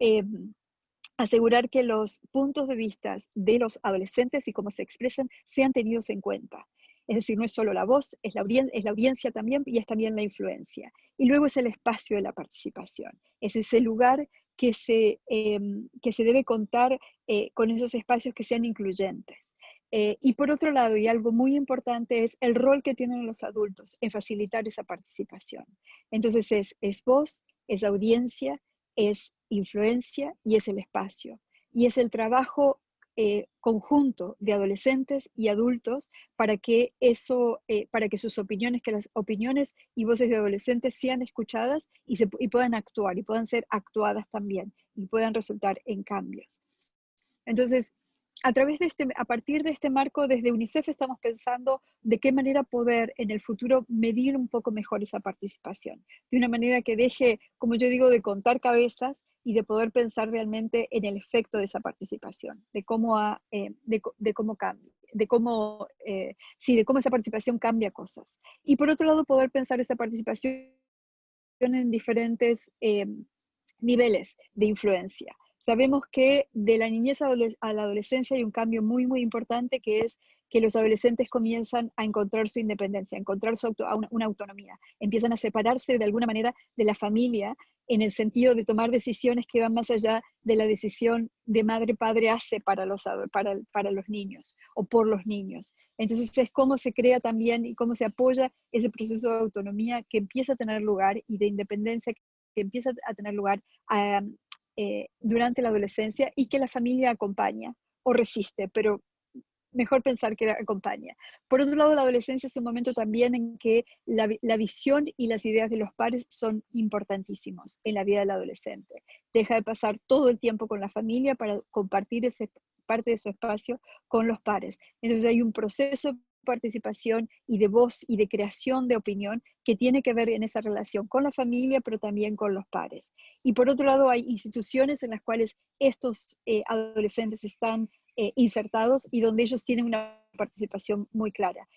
asegurar que los puntos de vista de los adolescentes y cómo se expresan sean tenidos en cuenta. Es decir, no es solo la voz, es la audiencia también y es también la influencia. Y luego es el espacio de la participación. Es ese lugar que se debe contar con esos espacios que sean incluyentes. Y por otro lado, y algo muy importante, es el rol que tienen los adultos en facilitar esa participación. Entonces es voz, es audiencia, es influencia y es el espacio. Y es el trabajo conjunto de adolescentes y adultos para que sus opiniones, que las opiniones y voces de adolescentes sean escuchadas y puedan actuar y puedan ser actuadas también y puedan resultar en cambios. Entonces, a partir de este marco, desde UNICEF estamos pensando de qué manera poder en el futuro medir un poco mejor esa participación, de una manera que deje, como yo digo, de contar cabezas y de poder pensar realmente en el efecto de esa participación, de cómo cambia, de cómo esa participación cambia cosas. Y por otro lado, poder pensar esa participación en diferentes niveles de influencia. Sabemos que de la niñez a la adolescencia hay un cambio muy, muy importante, que es que los adolescentes comienzan a encontrar su independencia, a encontrar una autonomía, empiezan a separarse de alguna manera de la familia en el sentido de tomar decisiones que van más allá de la decisión de madre-padre hace para los niños o por los niños. Entonces es cómo se crea también y cómo se apoya ese proceso de autonomía que empieza a tener lugar y de independencia que empieza a tener lugar durante la adolescencia y que la familia acompaña o resiste, pero mejor pensar que acompaña. Por otro lado, la adolescencia es un momento también en que la visión y las ideas de los pares son importantísimos en la vida del adolescente. Deja de pasar todo el tiempo con la familia para compartir parte de su espacio con los pares. Entonces hay un proceso de participación y de voz y de creación de opinión que tiene que ver en esa relación con la familia, pero también con los pares. Y por otro lado, hay instituciones en las cuales estos adolescentes están insertados y donde ellos tienen una participación muy clara.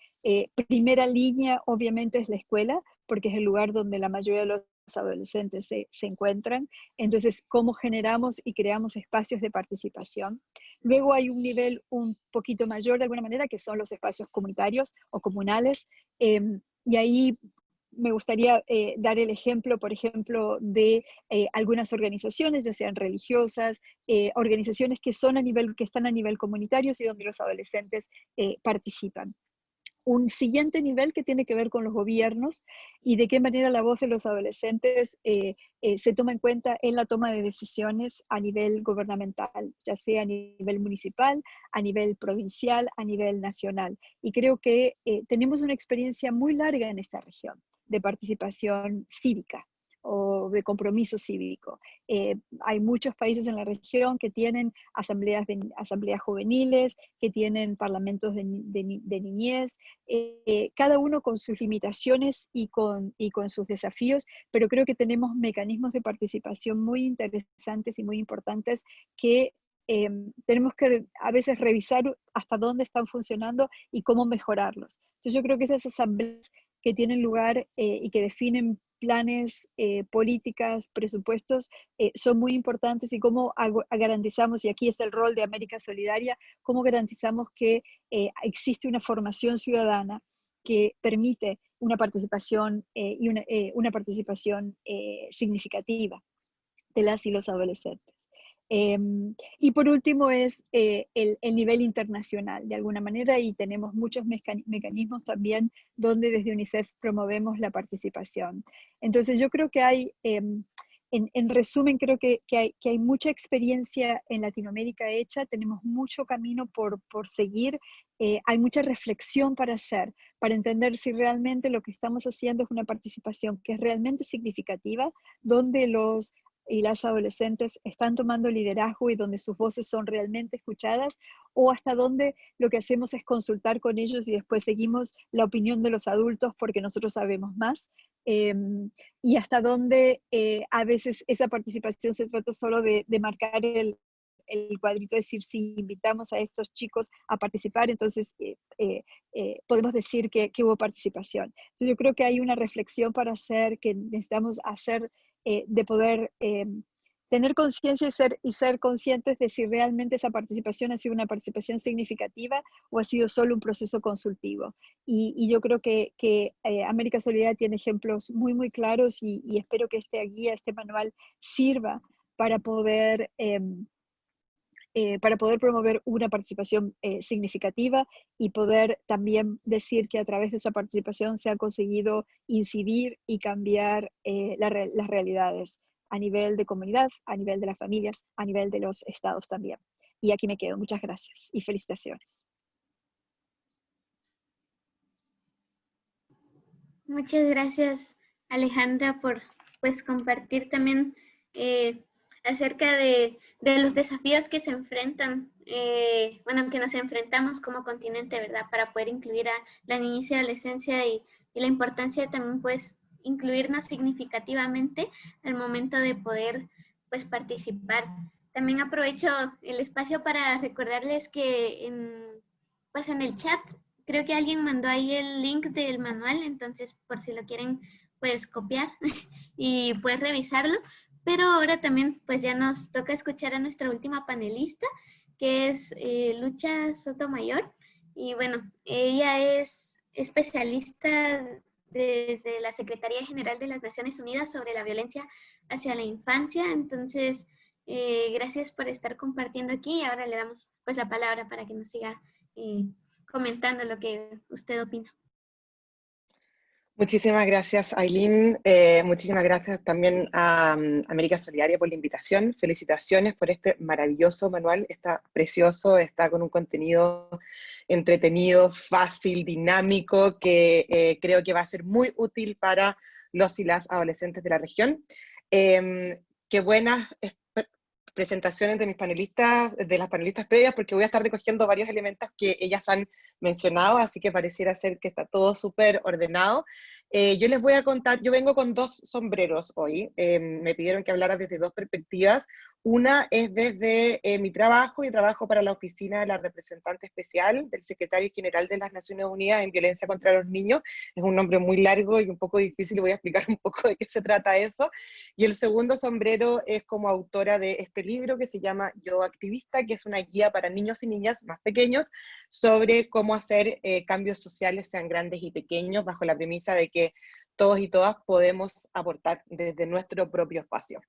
Primera línea, obviamente, es la escuela, porque es el lugar donde la mayoría de los adolescentes se encuentran. Entonces, ¿cómo generamos y creamos espacios de participación? Luego hay un nivel un poquito mayor, de alguna manera, que son los espacios comunitarios o comunales, y ahí me gustaría dar el ejemplo, por ejemplo, de algunas organizaciones, ya sean religiosas, organizaciones que están a nivel comunitario y donde los adolescentes participan. Un siguiente nivel que tiene que ver con los gobiernos y de qué manera la voz de los adolescentes se toma en cuenta en la toma de decisiones a nivel gubernamental, ya sea a nivel municipal, a nivel provincial, a nivel nacional. Y creo que tenemos una experiencia muy larga en esta región de participación cívica o de compromiso cívico. Hay muchos países en la región que tienen asambleas juveniles, que tienen parlamentos de niñez, cada uno con sus limitaciones y con sus desafíos, pero creo que tenemos mecanismos de participación muy interesantes y muy importantes que tenemos que a veces revisar hasta dónde están funcionando y cómo mejorarlos. Entonces yo creo que esas asambleas que tienen lugar y que definen planes, políticas, presupuestos, son muy importantes y cómo garantizamos, y aquí está el rol de América Solidaria, cómo garantizamos que existe una formación ciudadana que permite una participación y una participación significativa de las y los adolescentes. Y por último es el nivel internacional, de alguna manera, y tenemos muchos mecanismos también donde desde UNICEF promovemos la participación. Entonces yo creo que hay en resumen, creo que hay mucha experiencia en Latinoamérica hecha, tenemos mucho camino por seguir, hay mucha reflexión para hacer, para entender si realmente lo que estamos haciendo es una participación que es realmente significativa, donde los y las adolescentes están tomando liderazgo y donde sus voces son realmente escuchadas, o hasta donde lo que hacemos es consultar con ellos y después seguimos la opinión de los adultos porque nosotros sabemos más. Y hasta dónde a veces esa participación se trata solo de marcar el cuadrito, es decir, si invitamos a estos chicos a participar, entonces podemos decir que hubo participación. Entonces yo creo que hay una reflexión para hacer, que necesitamos hacer, de poder tener conciencia y ser conscientes de si realmente esa participación ha sido una participación significativa o ha sido solo un proceso consultivo. Y yo creo que América Solidaria tiene ejemplos muy, muy claros y espero que esta guía, este manual sirva para poder promover una participación significativa y poder también decir que a través de esa participación se ha conseguido incidir y cambiar las realidades a nivel de comunidad, a nivel de las familias, a nivel de los estados también. Y aquí me quedo. Muchas gracias y felicitaciones. Muchas gracias, Alejandra, por pues compartir también acerca de los desafíos que se enfrentan, bueno, que nos enfrentamos como continente, ¿verdad? Para poder incluir a la niñez y adolescencia y la importancia de también, pues, incluirnos significativamente al momento de poder, pues, participar. También aprovecho el espacio para recordarles que pues, en el chat creo que alguien mandó ahí el link del manual, entonces por si lo quieren, pues copiar y pues revisarlo. Pero ahora también pues ya nos toca escuchar a nuestra última panelista, que es Lucha Sotomayor. Y bueno, ella es especialista desde la Secretaría General de las Naciones Unidas sobre la violencia hacia la infancia. Entonces, gracias por estar compartiendo aquí y ahora le damos pues la palabra para que nos siga comentando lo que usted opina. Muchísimas gracias, Aileen. Muchísimas gracias también a América Solidaria por la invitación. Felicitaciones por este maravilloso manual. Está precioso, está con un contenido entretenido, fácil, dinámico, que creo que va a ser muy útil para los y las adolescentes de la región. Qué buenas presentaciones de mis panelistas, de las panelistas previas, porque voy a estar recogiendo varios elementos que ellas han mencionado, así que pareciera ser que está todo súper ordenado. Yo les voy a contar, yo vengo con dos sombreros hoy, me pidieron que hablara desde dos perspectivas. Una es desde mi trabajo, y trabajo para la oficina de la representante especial del secretario general de las Naciones Unidas en violencia contra los niños. Es un nombre muy largo y un poco difícil, y voy a explicar un poco de qué se trata eso. Y el segundo sombrero es como autora de este libro que se llama Yo Activista, que es una guía para niños y niñas más pequeños sobre cómo hacer cambios sociales, sean grandes y pequeños, bajo la premisa de que todos y todas podemos aportar desde nuestro propio espacio.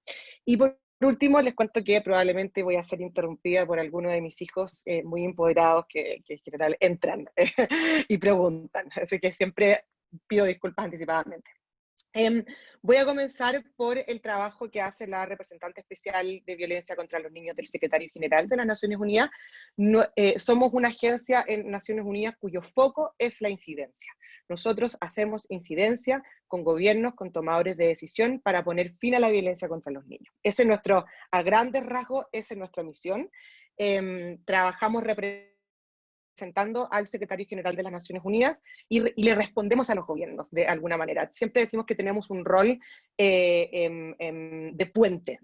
Y por último, les cuento que probablemente voy a ser interrumpida por alguno de mis hijos muy empoderados que en general entran y preguntan, así que siempre pido disculpas anticipadamente. Voy a comenzar por el trabajo que hace la representante especial de violencia contra los niños del secretario general de las Naciones Unidas. Somos una agencia en Naciones Unidas cuyo foco es la incidencia. Nosotros hacemos incidencia con gobiernos, con tomadores de decisión para poner fin a la violencia contra los niños. Ese es nuestro, a grandes rasgos, esa es nuestra misión. Trabajamos representando al secretario general de las Naciones Unidas y le respondemos a los gobiernos de alguna manera. Siempre decimos que tenemos un rol de puente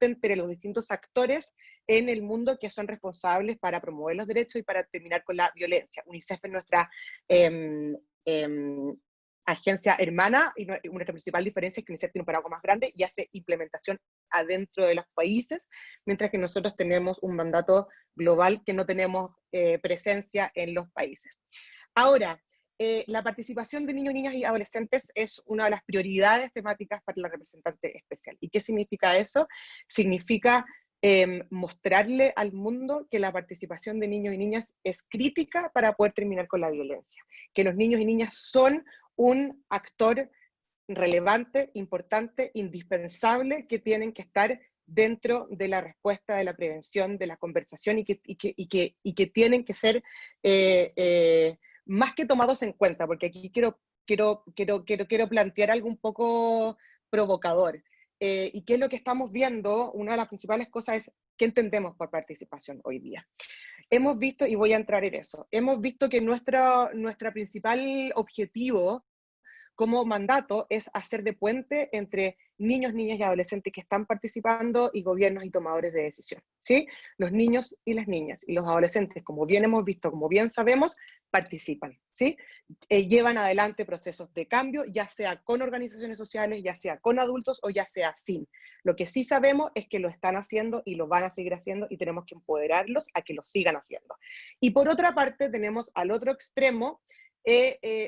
entre los distintos actores en el mundo que son responsables para promover los derechos y para terminar con la violencia. UNICEF es nuestra agencia hermana, y nuestra principal diferencia es que UNICEF tiene un paraguas más grande y hace implementación adentro de los países, mientras que nosotros tenemos un mandato global que no tenemos presencia en los países. Ahora, la participación de niños, niñas y adolescentes es una de las prioridades temáticas para la representante especial. ¿Y qué significa eso? Significa mostrarle al mundo que la participación de niños y niñas es crítica para poder terminar con la violencia, que los niños y niñas son un actor relevante, importante, indispensable, que tienen que estar dentro de la respuesta, de la prevención, de la conversación, y que tienen que ser más que tomados en cuenta, porque aquí quiero plantear algo un poco provocador. ¿Y qué es lo que estamos viendo? Una de las principales cosas es qué entendemos por participación hoy día. Hemos visto, y voy a entrar en eso, hemos visto que nuestra principal objetivo como mandato es hacer de puente entre niños, niñas y adolescentes que están participando y gobiernos y tomadores de decisión, ¿sí? Los niños y las niñas y los adolescentes, como bien hemos visto, como bien sabemos, participan, ¿sí? Llevan adelante procesos de cambio, ya sea con organizaciones sociales, ya sea con adultos o ya sea sin. Lo que sí sabemos es que lo están haciendo y lo van a seguir haciendo, y tenemos que empoderarlos a que lo sigan haciendo. Y por otra parte tenemos al otro extremo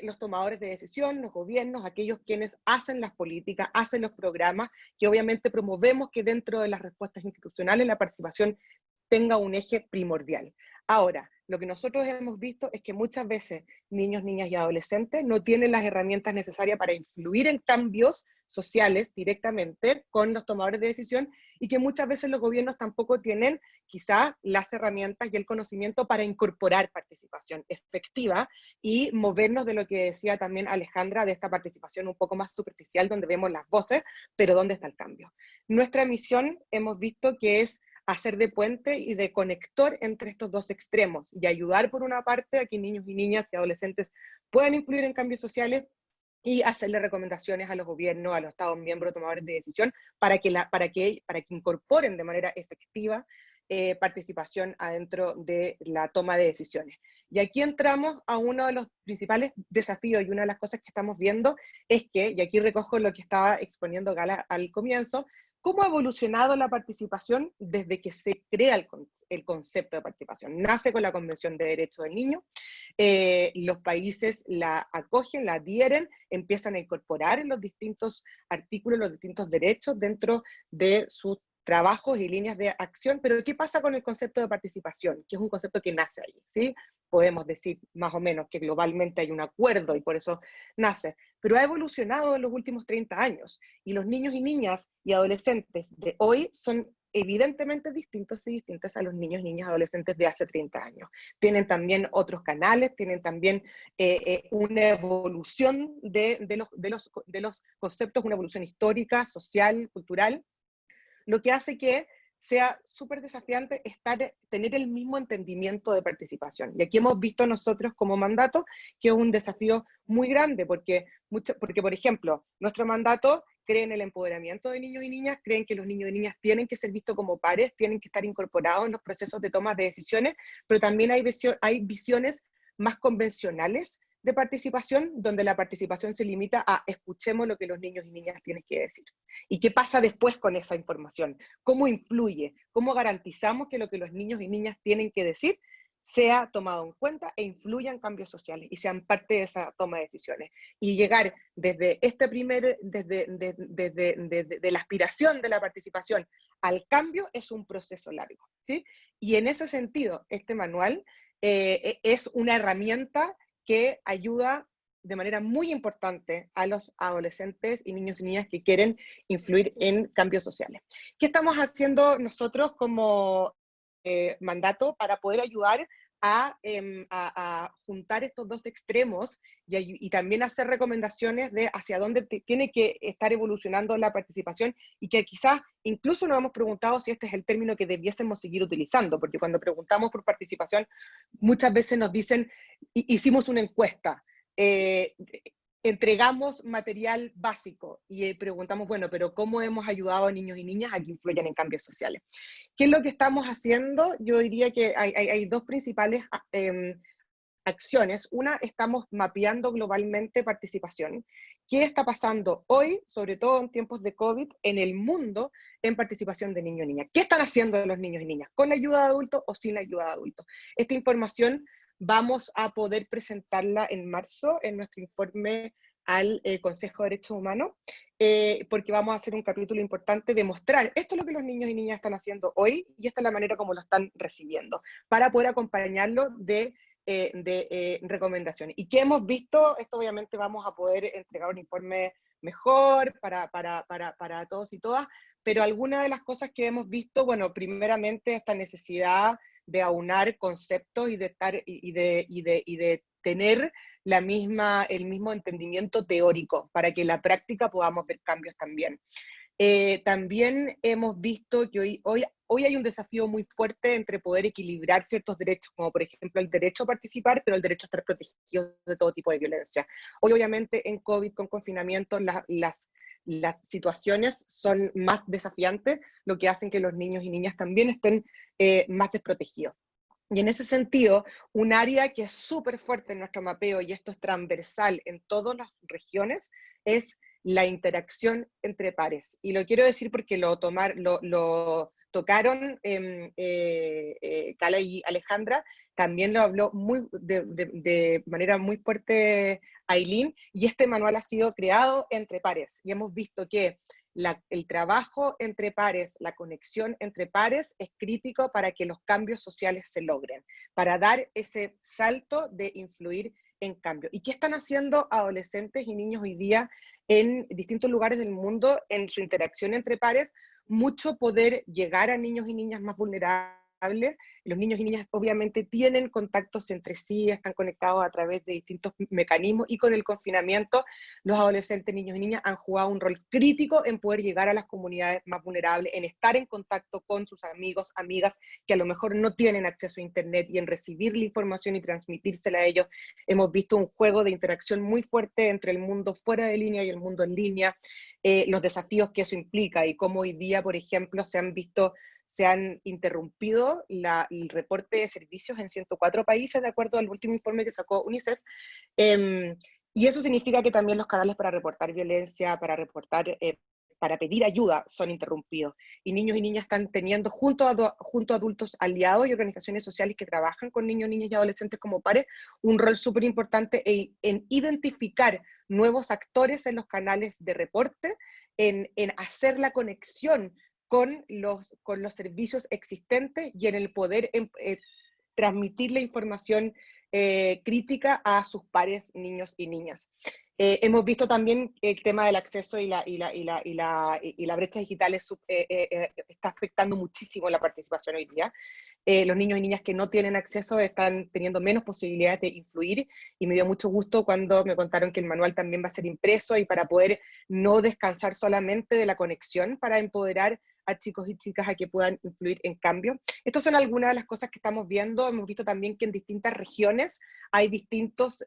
los tomadores de decisión, los gobiernos, aquellos quienes hacen las políticas, hacen los programas, que obviamente promovemos que dentro de las respuestas institucionales la participación tenga un eje primordial. Ahora, lo que nosotros hemos visto es que muchas veces niños, niñas y adolescentes no tienen las herramientas necesarias para influir en cambios sociales directamente con los tomadores de decisión, y que muchas veces los gobiernos tampoco tienen quizás las herramientas y el conocimiento para incorporar participación efectiva y movernos de lo que decía también Alejandra, de esta participación un poco más superficial donde vemos las voces, pero ¿dónde está el cambio? Nuestra misión hemos visto que es hacer de puente y de conector entre estos dos extremos, y ayudar por una parte a que niños y niñas y adolescentes puedan influir en cambios sociales, y hacerle recomendaciones a los gobiernos, a los estados miembros, tomadores de decisión, para que incorporen de manera efectiva participación adentro de la toma de decisiones. Y aquí entramos a uno de los principales desafíos, y una de las cosas que estamos viendo es que, y aquí recojo lo que estaba exponiendo Gala al comienzo, cómo ha evolucionado la participación desde que se crea el concepto de participación. Nace con la Convención de Derechos del Niño, los países la acogen, la adhieren, empiezan a incorporar en los distintos artículos, los distintos derechos dentro de sus trabajos y líneas de acción. Pero ¿qué pasa con el concepto de participación? Que es un concepto que nace ahí, ¿sí? Podemos decir más o menos que globalmente hay un acuerdo y por eso nace, pero ha evolucionado en los últimos 30 años, y los niños y niñas y adolescentes de hoy son evidentemente distintos y distintas a los niños, niñas y adolescentes de hace 30 años. Tienen también otros canales, tienen también una evolución de los conceptos, una evolución histórica, social, cultural, lo que hace que sea súper desafiante tener el mismo entendimiento de participación. Y aquí hemos visto nosotros como mandato que es un desafío muy grande, porque por ejemplo, nuestro mandato cree en el empoderamiento de niños y niñas, creen que los niños y niñas tienen que ser vistos como pares, tienen que estar incorporados en los procesos de toma de decisiones, pero también hay visiones más convencionales de participación, donde la participación se limita a escuchemos lo que los niños y niñas tienen que decir. ¿Y qué pasa después con esa información? ¿Cómo influye? ¿Cómo garantizamos que lo que los niños y niñas tienen que decir sea tomado en cuenta e influya en cambios sociales y sean parte de esa toma de decisiones? Y llegar desde desde la aspiración de la participación al cambio es un proceso largo, ¿sí? Y en ese sentido, este manual es una herramienta que ayuda de manera muy importante a los adolescentes y niños y niñas que quieren influir en cambios sociales. ¿Qué estamos haciendo nosotros como mandato para poder ayudar a juntar estos dos extremos y también hacer recomendaciones de hacia dónde tiene que estar evolucionando la participación, y que quizás incluso nos hemos preguntado si este es el término que debiésemos seguir utilizando, porque cuando preguntamos por participación muchas veces nos dicen, hicimos una encuesta, entregamos material básico, y preguntamos, bueno, pero ¿cómo hemos ayudado a niños y niñas a que influyan en cambios sociales? ¿Qué es lo que estamos haciendo? Yo diría que hay dos principales acciones. Una, estamos mapeando globalmente participación. ¿Qué está pasando hoy, sobre todo en tiempos de COVID, en el mundo en participación de niños y niñas? ¿Qué están haciendo los niños y niñas? ¿Con ayuda de adultos o sin ayuda de adultos? Esta información vamos a poder presentarla en marzo en nuestro informe al Consejo de Derechos Humanos, porque vamos a hacer un capítulo importante de mostrar esto es lo que los niños y niñas están haciendo hoy, y esta es la manera como lo están recibiendo, para poder acompañarlo de de recomendaciones. ¿Y qué hemos visto? Esto obviamente vamos a poder entregar un informe mejor para todos y todas, pero algunas de las cosas que hemos visto, bueno, primeramente esta necesidad de aunar conceptos y de estar y de tener el mismo entendimiento teórico para que en la práctica podamos ver cambios también. También hemos visto que hoy hay un desafío muy fuerte entre poder equilibrar ciertos derechos, como por ejemplo el derecho a participar, pero el derecho a estar protegidos de todo tipo de violencia. Hoy obviamente en COVID, con confinamiento, las situaciones son más desafiantes, lo que hacen que los niños y niñas también estén más desprotegidos. Y en ese sentido, un área que es súper fuerte en nuestro mapeo, y esto es transversal en todas las regiones, es la interacción entre pares. Y lo quiero decir porque lo tocaron Cala y Alejandra, también lo habló de manera muy fuerte Ailín, y este manual ha sido creado entre pares. Y hemos visto que el trabajo entre pares, la conexión entre pares es crítico para que los cambios sociales se logren, para dar ese salto de influir en cambio. ¿Y qué están haciendo adolescentes y niños hoy día en distintos lugares del mundo en su interacción entre pares? Mucho poder llegar a niños y niñas más vulnerables. Los niños y niñas obviamente tienen contactos entre sí, están conectados a través de distintos mecanismos, y con el confinamiento los adolescentes, niños y niñas han jugado un rol crítico en poder llegar a las comunidades más vulnerables, en estar en contacto con sus amigos, amigas que a lo mejor no tienen acceso a internet, y en recibir la información y transmitírsela a ellos. Hemos visto un juego de interacción muy fuerte entre el mundo fuera de línea y el mundo en línea, los desafíos que eso implica, y cómo hoy día, por ejemplo, se han interrumpido el reporte de servicios en 104 países, de acuerdo al último informe que sacó UNICEF. Y eso significa que también los canales para reportar violencia, para pedir ayuda, son interrumpidos. Y niños y niñas están teniendo, junto a adultos aliados y organizaciones sociales que trabajan con niños, niñas y adolescentes como pares, un rol súper importante en identificar nuevos actores en los canales de reporte, en hacer la conexión con los servicios existentes, y en el poder transmitir la información crítica a sus pares, niños y niñas. Hemos visto también el tema del acceso y la brecha digital está afectando muchísimo la participación hoy día. Los niños y niñas que no tienen acceso están teniendo menos posibilidades de influir, y me dio mucho gusto cuando me contaron que el manual también va a ser impreso, y para poder no descansar solamente de la conexión, para empoderar a chicos y chicas a que puedan influir en cambio. Estas son algunas de las cosas que estamos viendo. Hemos visto también que en distintas regiones hay distintos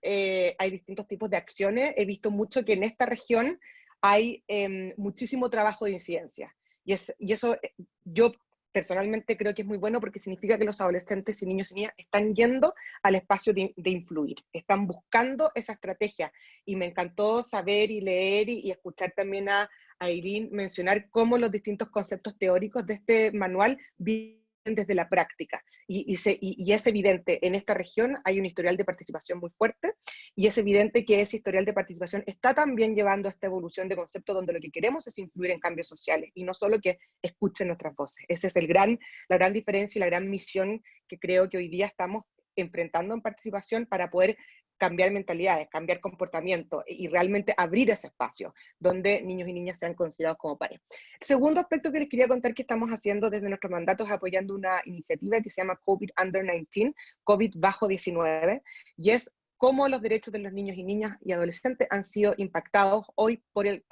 tipos de acciones. He visto mucho que en esta región hay muchísimo trabajo de incidencia. Y eso yo personalmente creo que es muy bueno, porque significa que los adolescentes y niños y niñas están yendo al espacio de influir, están buscando esa estrategia. Y me encantó saber y leer y escuchar también a Ailín mencionar cómo los distintos conceptos teóricos de este manual vienen desde la práctica. Y es evidente, en esta región hay un historial de participación muy fuerte, y es evidente que ese historial de participación está también llevando a esta evolución de conceptos donde lo que queremos es influir en cambios sociales, y no solo que escuchen nuestras voces. Esa es la gran diferencia y la gran misión que creo que hoy día estamos enfrentando en participación, para poder cambiar mentalidades, cambiar comportamiento, y realmente abrir ese espacio donde niños y niñas sean considerados como pares. El segundo aspecto que les quería contar que estamos haciendo desde nuestros mandatos es apoyando una iniciativa que se llama COVID Under 19, COVID bajo 19, y es cómo los derechos de los niños y niñas y adolescentes han sido impactados hoy por el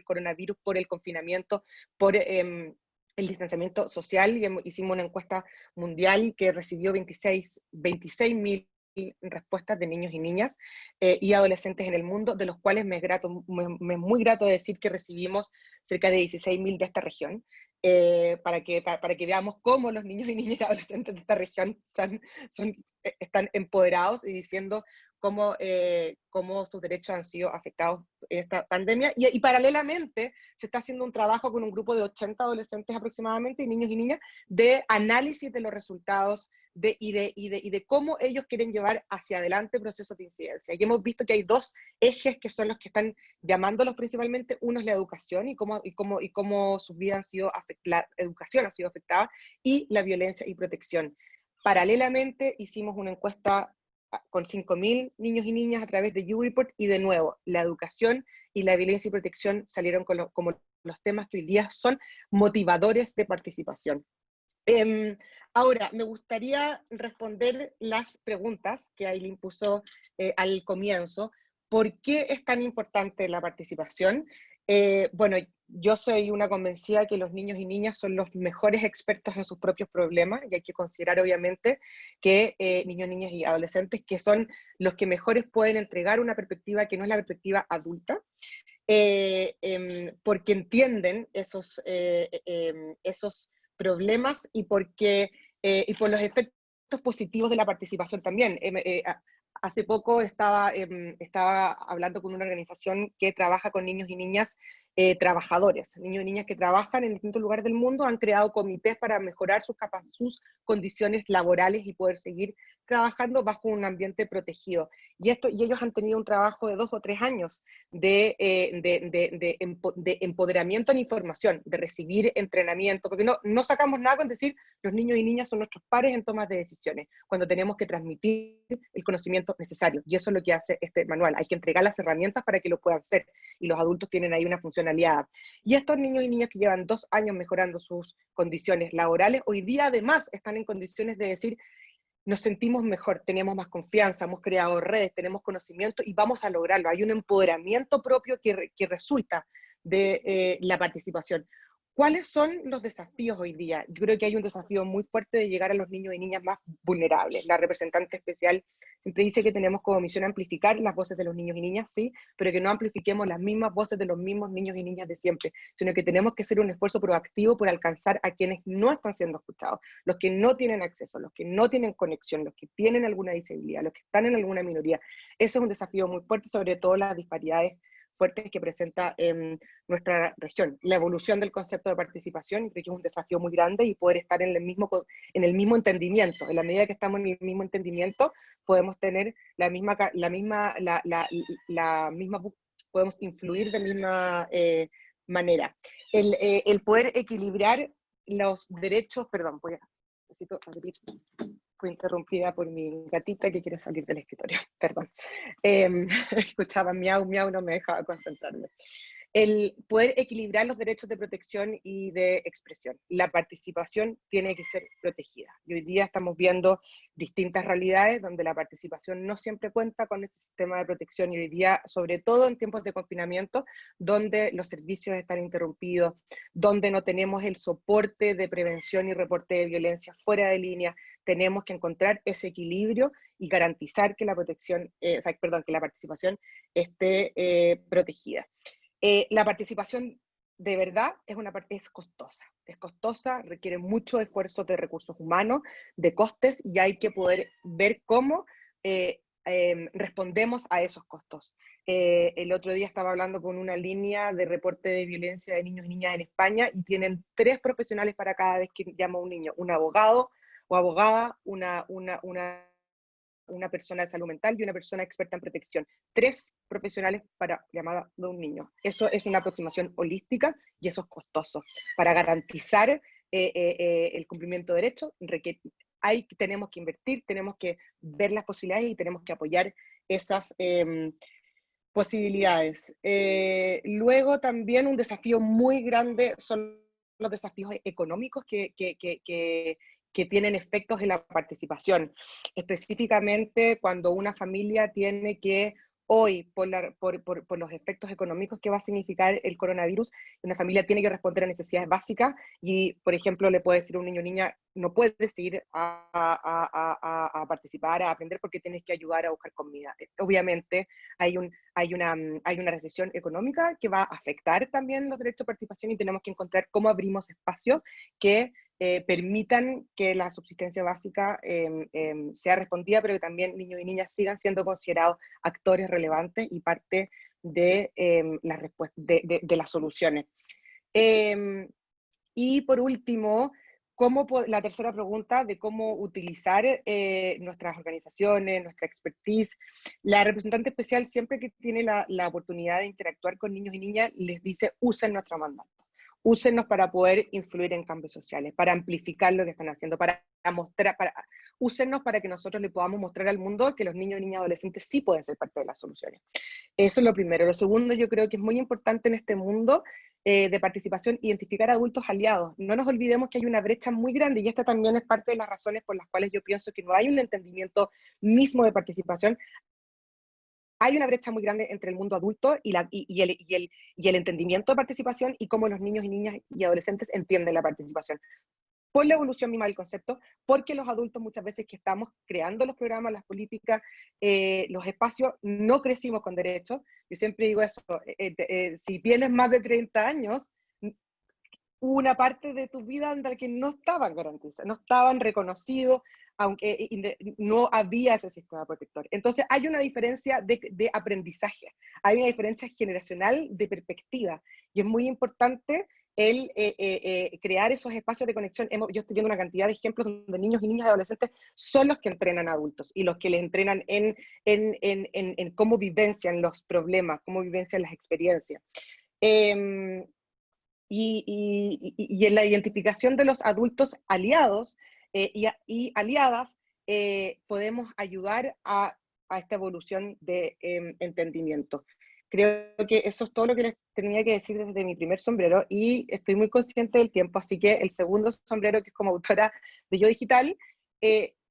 coronavirus, por el confinamiento, por el distanciamiento social. Y hicimos una encuesta mundial que recibió 26.000 respuestas de niños y niñas y adolescentes en el mundo, de los cuales me es muy grato decir que recibimos cerca de 16.000 de esta región, para que veamos cómo los niños y niñas y adolescentes de esta región están empoderados y diciendo cómo sus derechos han sido afectados en esta pandemia. Y paralelamente se está haciendo un trabajo con un grupo de 80 adolescentes aproximadamente, niños y niñas, de análisis de los resultados y de cómo ellos quieren llevar hacia adelante procesos de incidencia. Y hemos visto que hay dos ejes que son los que están llamándolos principalmente. Uno es la educación y cómo sus vidas han sido afectadas, la educación ha sido afectada, y la violencia y protección. Paralelamente hicimos una encuesta con 5.000 niños y niñas a través de YouReport, y de nuevo, la educación y la violencia y protección salieron como los temas que hoy día son motivadores de participación. Ahora, me gustaría responder las preguntas que Ailín puso al comienzo. ¿Por qué es tan importante la participación? Bueno, yo soy una convencida que los niños y niñas son los mejores expertos en sus propios problemas, y hay que considerar obviamente que niños, niñas y adolescentes, que son los que mejores pueden entregar una perspectiva que no es la perspectiva adulta, porque entienden esos problemas, y y por los efectos positivos de la participación también. Hace poco estaba hablando con una organización que trabaja con niños y niñas trabajadores, niños y niñas que trabajan en distintos lugares del mundo, han creado comités para mejorar sus condiciones laborales y poder seguir trabajando bajo un ambiente protegido. Y ellos han tenido un trabajo de 2 o 3 años de empoderamiento en información, de recibir entrenamiento, porque no sacamos nada con decir los niños y niñas son nuestros pares en tomas de decisiones, cuando tenemos que transmitir el conocimiento necesario, y eso es lo que hace este manual. Hay que entregar las herramientas para que lo puedan hacer, y los adultos tienen ahí una función aliada. Y estos niños y niñas que llevan 2 años mejorando sus condiciones laborales, hoy día además están en condiciones de decir, nos sentimos mejor, tenemos más confianza, hemos creado redes, tenemos conocimiento y vamos a lograrlo. Hay un empoderamiento propio que resulta de la participación. ¿Cuáles son los desafíos hoy día? Yo creo que hay un desafío muy fuerte de llegar a los niños y niñas más vulnerables. La representante especial siempre dice que tenemos como misión amplificar las voces de los niños y niñas, sí, pero que no amplifiquemos las mismas voces de los mismos niños y niñas de siempre, sino que tenemos que hacer un esfuerzo proactivo por alcanzar a quienes no están siendo escuchados, los que no tienen acceso, los que no tienen conexión, los que tienen alguna disabilidad, los que están en alguna minoría. Eso es un desafío muy fuerte, sobre todo las disparidades fuertes que presenta nuestra región. La evolución del concepto de participación, creo que es un desafío muy grande, y poder estar en el mismo entendimiento. En la medida que estamos en el mismo entendimiento, podemos tener podemos influir de misma manera. El poder equilibrar los derechos, perdón, necesito abrir. Fui interrumpida por mi gatita que quiere salir del escritorio, perdón. Escuchaba miau, miau, no me dejaba concentrarme. El poder equilibrar los derechos de protección y de expresión. La participación tiene que ser protegida. Y hoy día estamos viendo distintas realidades donde la participación no siempre cuenta con ese sistema de protección, y hoy día, sobre todo en tiempos de confinamiento, donde los servicios están interrumpidos, donde no tenemos el soporte de prevención y reporte de violencia fuera de línea, tenemos que encontrar ese equilibrio y garantizar que la participación esté protegida. La participación de verdad es costosa, requiere mucho esfuerzo de recursos humanos, de costes, y hay que poder ver cómo respondemos a esos costos. El otro día estaba hablando con una línea de reporte de violencia de niños y niñas en España, y tienen 3 profesionales para cada vez que llama a un niño: un abogado o abogada, una persona de salud mental y una persona experta en protección. 3 profesionales para llamada de un niño. Eso es una aproximación holística, y eso es costoso. Para garantizar el cumplimiento de derechos, tenemos que invertir, tenemos que ver las posibilidades y tenemos que apoyar esas posibilidades. Luego también un desafío muy grande son los desafíos económicos que tienen efectos en la participación. Específicamente cuando una familia tiene que, hoy, por los efectos económicos que va a significar el coronavirus, una familia tiene que responder a necesidades básicas, y, por ejemplo, le puede decir a un niño o niña, no puedes ir a participar, a aprender, porque tienes que ayudar a buscar comida. Obviamente hay una recesión económica que va a afectar también los derechos de participación, y tenemos que encontrar cómo abrimos espacios que permitan que la subsistencia básica sea respondida, pero que también niños y niñas sigan siendo considerados actores relevantes y parte de las soluciones. Y por último, la tercera pregunta de cómo utilizar nuestras organizaciones, nuestra expertise. La representante especial, siempre que tiene la oportunidad de interactuar con niños y niñas, les dice: usen nuestro mandato. Úsenos para poder influir en cambios sociales, para amplificar lo que están haciendo, para úsennos para que nosotros le podamos mostrar al mundo que los niños, niñas y adolescentes sí pueden ser parte de las soluciones. Eso es lo primero. Lo segundo, yo creo que es muy importante en este mundo de participación, identificar adultos aliados. No nos olvidemos que hay una brecha muy grande, y esta también es parte de las razones por las cuales yo pienso que no hay un entendimiento mismo de participación. Hay una brecha muy grande entre el mundo adulto y el entendimiento de participación, y cómo los niños y niñas y adolescentes entienden la participación. Por la evolución misma del concepto, porque los adultos muchas veces que estamos creando los programas, las políticas, los espacios, no crecimos con derechos. Yo siempre digo eso, si tienes más de 30 años, hubo una parte de tu vida en la que no estaban garantizados, no estaban reconocidos, aunque no había ese sistema protector. Entonces hay una diferencia de aprendizaje, hay una diferencia generacional de perspectiva, y es muy importante el crear esos espacios de conexión. Yo estoy viendo una cantidad de ejemplos donde niños y niñas y adolescentes son los que entrenan a adultos, y los que les entrenan en cómo vivencian los problemas, cómo vivencian las experiencias. Y en la identificación de los adultos aliados y aliadas, podemos ayudar a esta evolución de entendimiento. Creo que eso es todo lo que les tenía que decir desde mi primer sombrero, y estoy muy consciente del tiempo, así que el segundo sombrero, que es como autora de Yo Digital,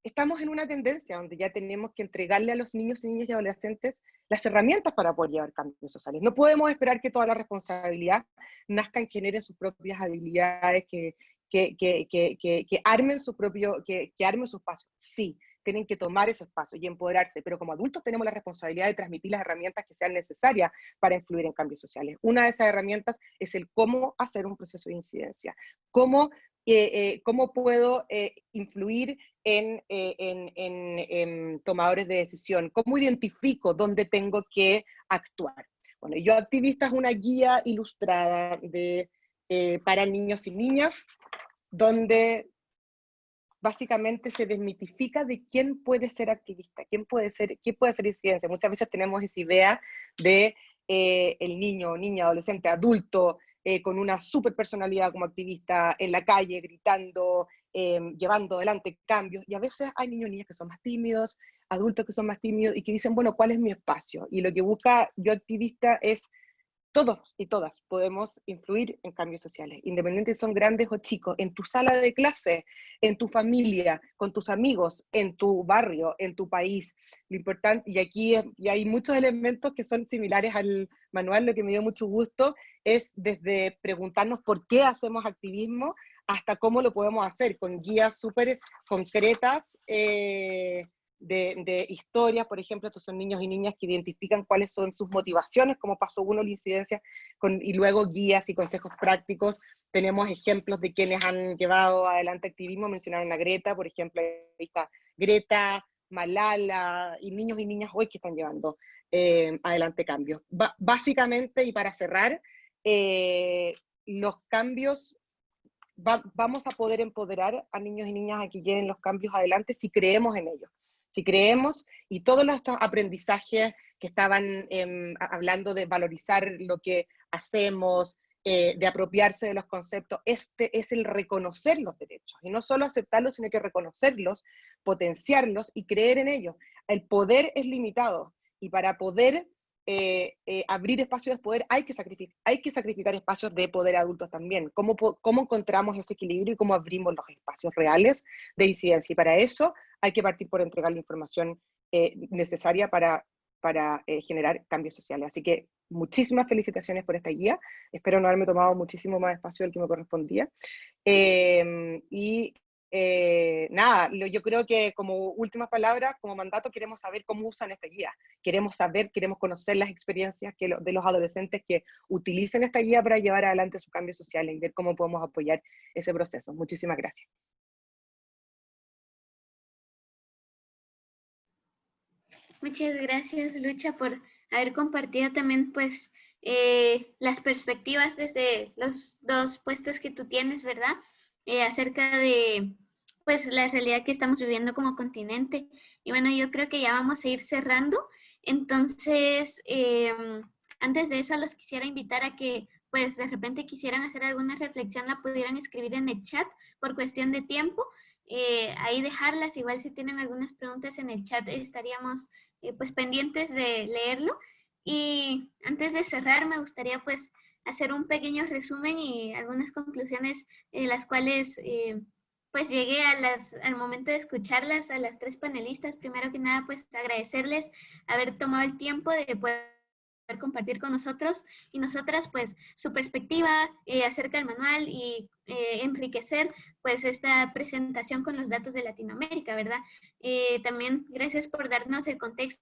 estamos en una tendencia donde ya tenemos que entregarle a los niños y niñas y adolescentes las herramientas para poder llevar cambios sociales. No podemos esperar que toda la responsabilidad nazca en generen sus propias habilidades, que armen su propio, que armen su espacio. Sí, tienen que tomar ese espacio y empoderarse, pero como adultos tenemos la responsabilidad de transmitir las herramientas que sean necesarias para influir en cambios sociales. Una de esas herramientas es el cómo hacer un proceso de incidencia, cómo puedo influir en tomadores de decisión, cómo identifico dónde tengo que actuar. Bueno, Yo Activista es una guía ilustrada para niños y niñas, donde básicamente se desmitifica de quién puede ser activista, quién puede ser incidencia. Muchas veces tenemos esa idea de el niño, niña, adolescente, adulto, con una super personalidad como activista en la calle, gritando, llevando adelante cambios, y a veces hay niños y niñas que son más tímidos, adultos que son más tímidos, y que dicen, bueno, ¿cuál es mi espacio? Y lo que busca Yo Activista es todos y todas podemos influir en cambios sociales, independientemente si son grandes o chicos, en tu sala de clase, en tu familia, con tus amigos, en tu barrio, en tu país. Lo importante, y aquí hay muchos elementos que son similares al manual. Lo que me dio mucho gusto es desde preguntarnos por qué hacemos activismo hasta cómo lo podemos hacer, con guías súper concretas, de historias. Por ejemplo, estos son niños y niñas que identifican cuáles son sus motivaciones, cómo pasó uno la incidencia, y luego guías y consejos prácticos. Tenemos ejemplos de quienes han llevado adelante activismo. Mencionaron a Greta, por ejemplo, ahí está Greta, Malala, y niños y niñas hoy que están llevando adelante cambios. Básicamente, y para cerrar, los cambios, vamos a poder empoderar a niños y niñas a que lleven los cambios adelante si creemos en ellos. Si creemos, y todos estos aprendizajes que estaban hablando de valorizar lo que hacemos, de apropiarse de los conceptos, este es el reconocer los derechos, y no solo aceptarlos, sino que reconocerlos, potenciarlos y creer en ellos. El poder es limitado, y para poder abrir espacios de poder hay que sacrificar espacios de poder adultos también. ¿Cómo encontramos ese equilibrio y cómo abrimos los espacios reales de incidencia? Y para eso hay que partir por entregar la información necesaria para generar cambios sociales. Así que muchísimas felicitaciones por esta guía. Espero no haberme tomado muchísimo más espacio del que me correspondía. Nada, yo creo que como últimas palabras, como mandato, queremos saber cómo usan esta guía. Queremos conocer las experiencias de los adolescentes que utilicen esta guía para llevar adelante sus cambios sociales y ver cómo podemos apoyar ese proceso. Muchísimas gracias. Muchas gracias, Lucha, por haber compartido también pues las perspectivas desde los dos puestos que tú tienes, ¿verdad? Acerca de pues la realidad que estamos viviendo como continente. Y bueno, yo creo que ya vamos a ir cerrando. Entonces, antes de eso los quisiera invitar a que pues de repente quisieran hacer alguna reflexión, la pudieran escribir en el chat por cuestión de tiempo. ahí dejarlas. Igual si tienen algunas preguntas en el chat estaríamos pues pendientes de leerlo. Y antes de cerrar me gustaría pues hacer un pequeño resumen y algunas conclusiones las cuales pues llegué al momento de escucharlas a las 3 panelistas. Primero que nada pues agradecerles haber tomado el tiempo de poder compartir con nosotros y nosotras pues su perspectiva acerca del manual y enriquecer pues esta presentación con los datos de Latinoamérica, ¿verdad? También gracias por darnos el contexto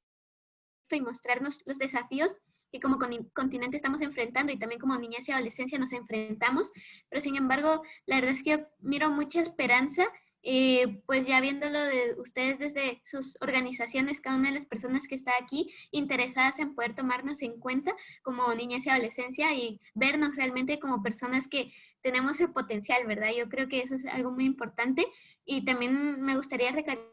y mostrarnos los desafíos que como continente estamos enfrentando y también como niñez y adolescencia nos enfrentamos, pero sin embargo la verdad es que yo miro mucha esperanza. Pues ya viéndolo de ustedes desde sus organizaciones, cada una de las personas que está aquí interesadas en poder tomarnos en cuenta como niñez y adolescencia y vernos realmente como personas que tenemos el potencial, ¿verdad? Yo creo que eso es algo muy importante y también me gustaría recalcar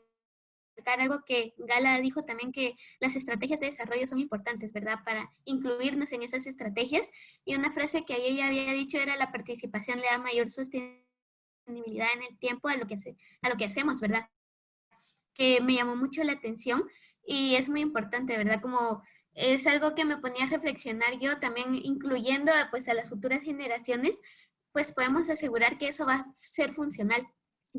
algo que Gala dijo también, que las estrategias de desarrollo son importantes, ¿verdad? Para incluirnos en esas estrategias. Y una frase que ella había dicho era: la participación le da mayor sostenibilidad en el tiempo a lo que hacemos, ¿verdad? Que me llamó mucho la atención y es muy importante, ¿verdad? Como es algo que me ponía a reflexionar yo también, incluyendo pues a las futuras generaciones, pues podemos asegurar que eso va a ser funcional.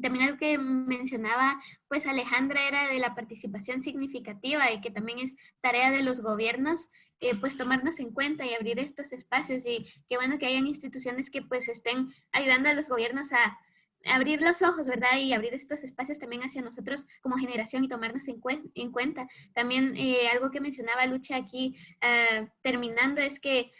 También algo que mencionaba pues Alejandra era de la participación significativa y que también es tarea de los gobiernos pues tomarnos en cuenta y abrir estos espacios, y qué bueno que hayan instituciones que pues estén ayudando a los gobiernos a abrir los ojos, ¿verdad? Y abrir estos espacios también hacia nosotros como generación y tomarnos en cuenta. También algo que mencionaba Lucha aquí terminando es que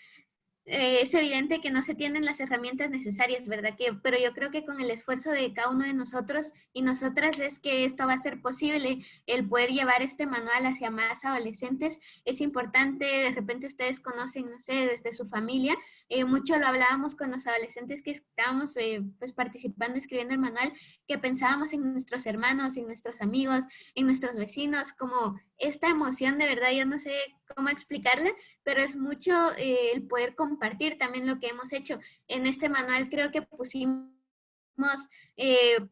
es evidente que no se tienen las herramientas necesarias, ¿verdad? Pero yo creo que con el esfuerzo de cada uno de nosotros y nosotras es que esto va a ser posible, el poder llevar este manual hacia más adolescentes. Es importante, de repente ustedes conocen, no sé, desde su familia, mucho lo hablábamos con los adolescentes que estábamos pues participando, escribiendo el manual, que pensábamos en nuestros hermanos, en nuestros amigos, en nuestros vecinos, como esta emoción de verdad, yo no sé cómo explicarla, pero es mucho el poder compartir también lo que hemos hecho. En este manual creo que pusimos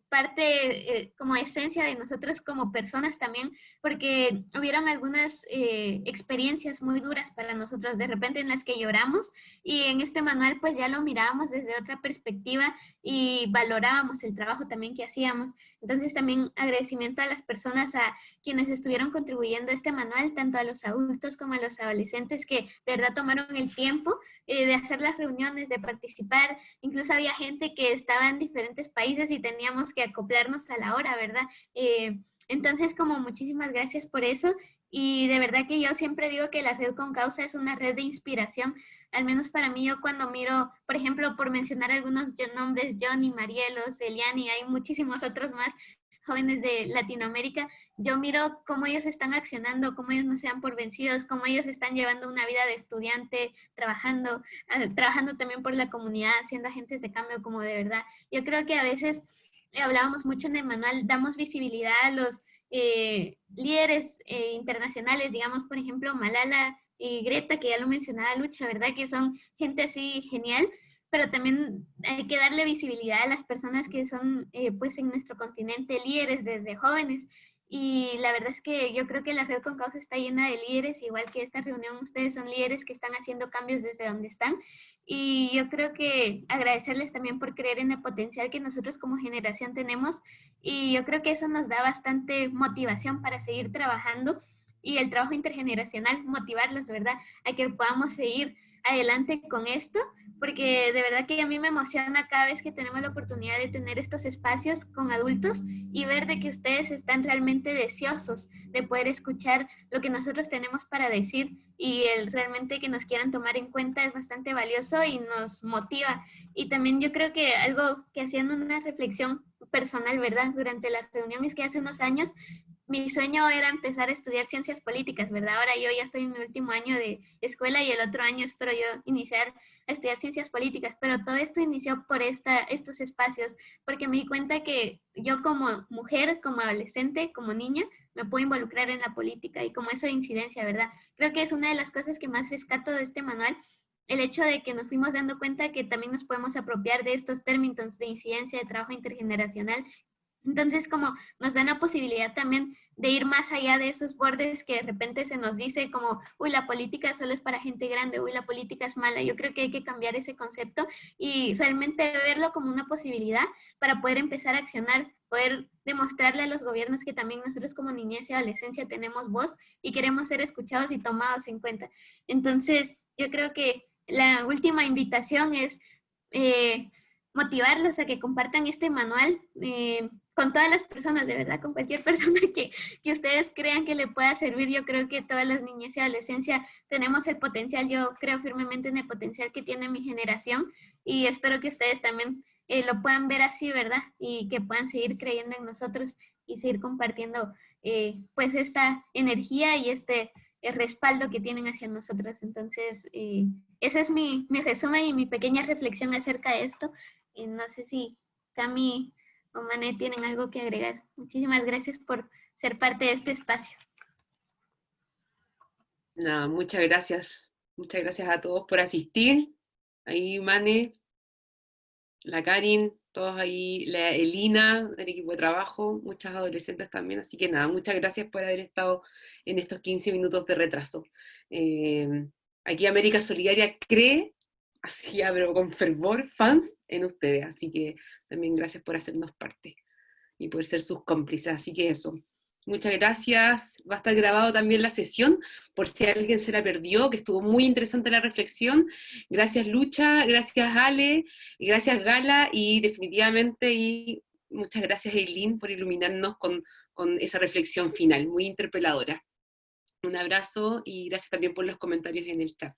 parte como esencia de nosotros como personas también, porque hubieron algunas experiencias muy duras para nosotros de repente en las que lloramos, y en este manual pues ya lo mirábamos desde otra perspectiva y valorábamos el trabajo también que hacíamos. Entonces también agradecimiento a las personas, a quienes estuvieron contribuyendo a este manual, tanto a los adultos como a los adolescentes, que de verdad tomaron el tiempo de hacer las reuniones, de participar. Incluso había gente que estaba en diferentes países y teníamos que acoplarnos a la hora, ¿verdad? Entonces, como muchísimas gracias por eso, y de verdad que yo siempre digo que la Red con Causa es una red de inspiración, al menos para mí. Yo cuando miro, por ejemplo, por mencionar algunos nombres, Johnny, Marielos, Eliani, hay muchísimos otros más jóvenes de Latinoamérica, yo miro cómo ellos están accionando, cómo ellos no se dan por vencidos, cómo ellos están llevando una vida de estudiante, trabajando también por la comunidad, siendo agentes de cambio, como de verdad. Yo creo que a veces hablábamos mucho en el manual, damos visibilidad a los líderes internacionales, digamos, por ejemplo, Malala y Greta, que ya lo mencionaba Lucha, ¿verdad? Que son gente así genial, pero también hay que darle visibilidad a las personas que son, pues, en nuestro continente líderes desde jóvenes. Y la verdad es que yo creo que la Red con Causa está llena de líderes, igual que esta reunión, ustedes son líderes que están haciendo cambios desde donde están. Y yo creo que agradecerles también por creer en el potencial que nosotros como generación tenemos. Y yo creo que eso nos da bastante motivación para seguir trabajando. Y el trabajo intergeneracional, motivarlos, ¿verdad?, a que podamos seguir adelante con esto, porque de verdad que a mí me emociona cada vez que tenemos la oportunidad de tener estos espacios con adultos y ver de que ustedes están realmente deseosos de poder escuchar lo que nosotros tenemos para decir, y el realmente que nos quieran tomar en cuenta es bastante valioso y nos motiva. Y también yo creo que algo que haciendo una reflexión personal, ¿verdad?, durante la reunión, es que hace unos años mi sueño era empezar a estudiar ciencias políticas, ¿verdad? Ahora yo ya estoy en mi último año de escuela y el otro año espero yo iniciar a estudiar ciencias políticas, pero todo esto inició por estos espacios, porque me di cuenta que yo como mujer, como adolescente, como niña, me puedo involucrar en la política y como eso de incidencia, ¿verdad? Creo que es una de las cosas que más rescato de este manual, el hecho de que nos fuimos dando cuenta que también nos podemos apropiar de estos términos de incidencia, de trabajo intergeneracional, Entonces, como nos dan la posibilidad también de ir más allá de esos bordes que de repente se nos dice como, uy, la política solo es para gente grande, uy, la política es mala. Yo creo que hay que cambiar ese concepto y realmente verlo como una posibilidad para poder empezar a accionar, poder demostrarle a los gobiernos que también nosotros como niñez y adolescencia tenemos voz y queremos ser escuchados y tomados en cuenta. Entonces, yo creo que la última invitación es motivarlos a que compartan este manual con todas las personas, de verdad, con cualquier persona que ustedes crean que le pueda servir. Yo creo que todas las niñez y adolescencia tenemos el potencial, yo creo firmemente en el potencial que tiene mi generación y espero que ustedes también lo puedan ver así, ¿verdad? Y que puedan seguir creyendo en nosotros y seguir compartiendo pues esta energía y este respaldo que tienen hacia nosotros. Entonces, ese es mi resumen y mi pequeña reflexión acerca de esto. No sé si Cami o Mané tienen algo que agregar. Muchísimas gracias por ser parte de este espacio. Nada, muchas gracias. Muchas gracias a todos por asistir. Ahí Mane, la Karin, todos ahí, la Elina, del equipo de trabajo, muchas adolescentes también, así que nada, muchas gracias por haber estado en estos 15 minutos de retraso. Aquí América Solidaria cree, así pero con fervor, fans en ustedes, así que también gracias por hacernos parte y por ser sus cómplices, así que eso. Muchas gracias, va a estar grabado también la sesión, por si alguien se la perdió, que estuvo muy interesante la reflexión. Gracias Lucha, gracias Ale, gracias Gala, y definitivamente, y muchas gracias Eileen por iluminarnos con esa reflexión final, muy interpeladora. Un abrazo y gracias también por los comentarios en el chat.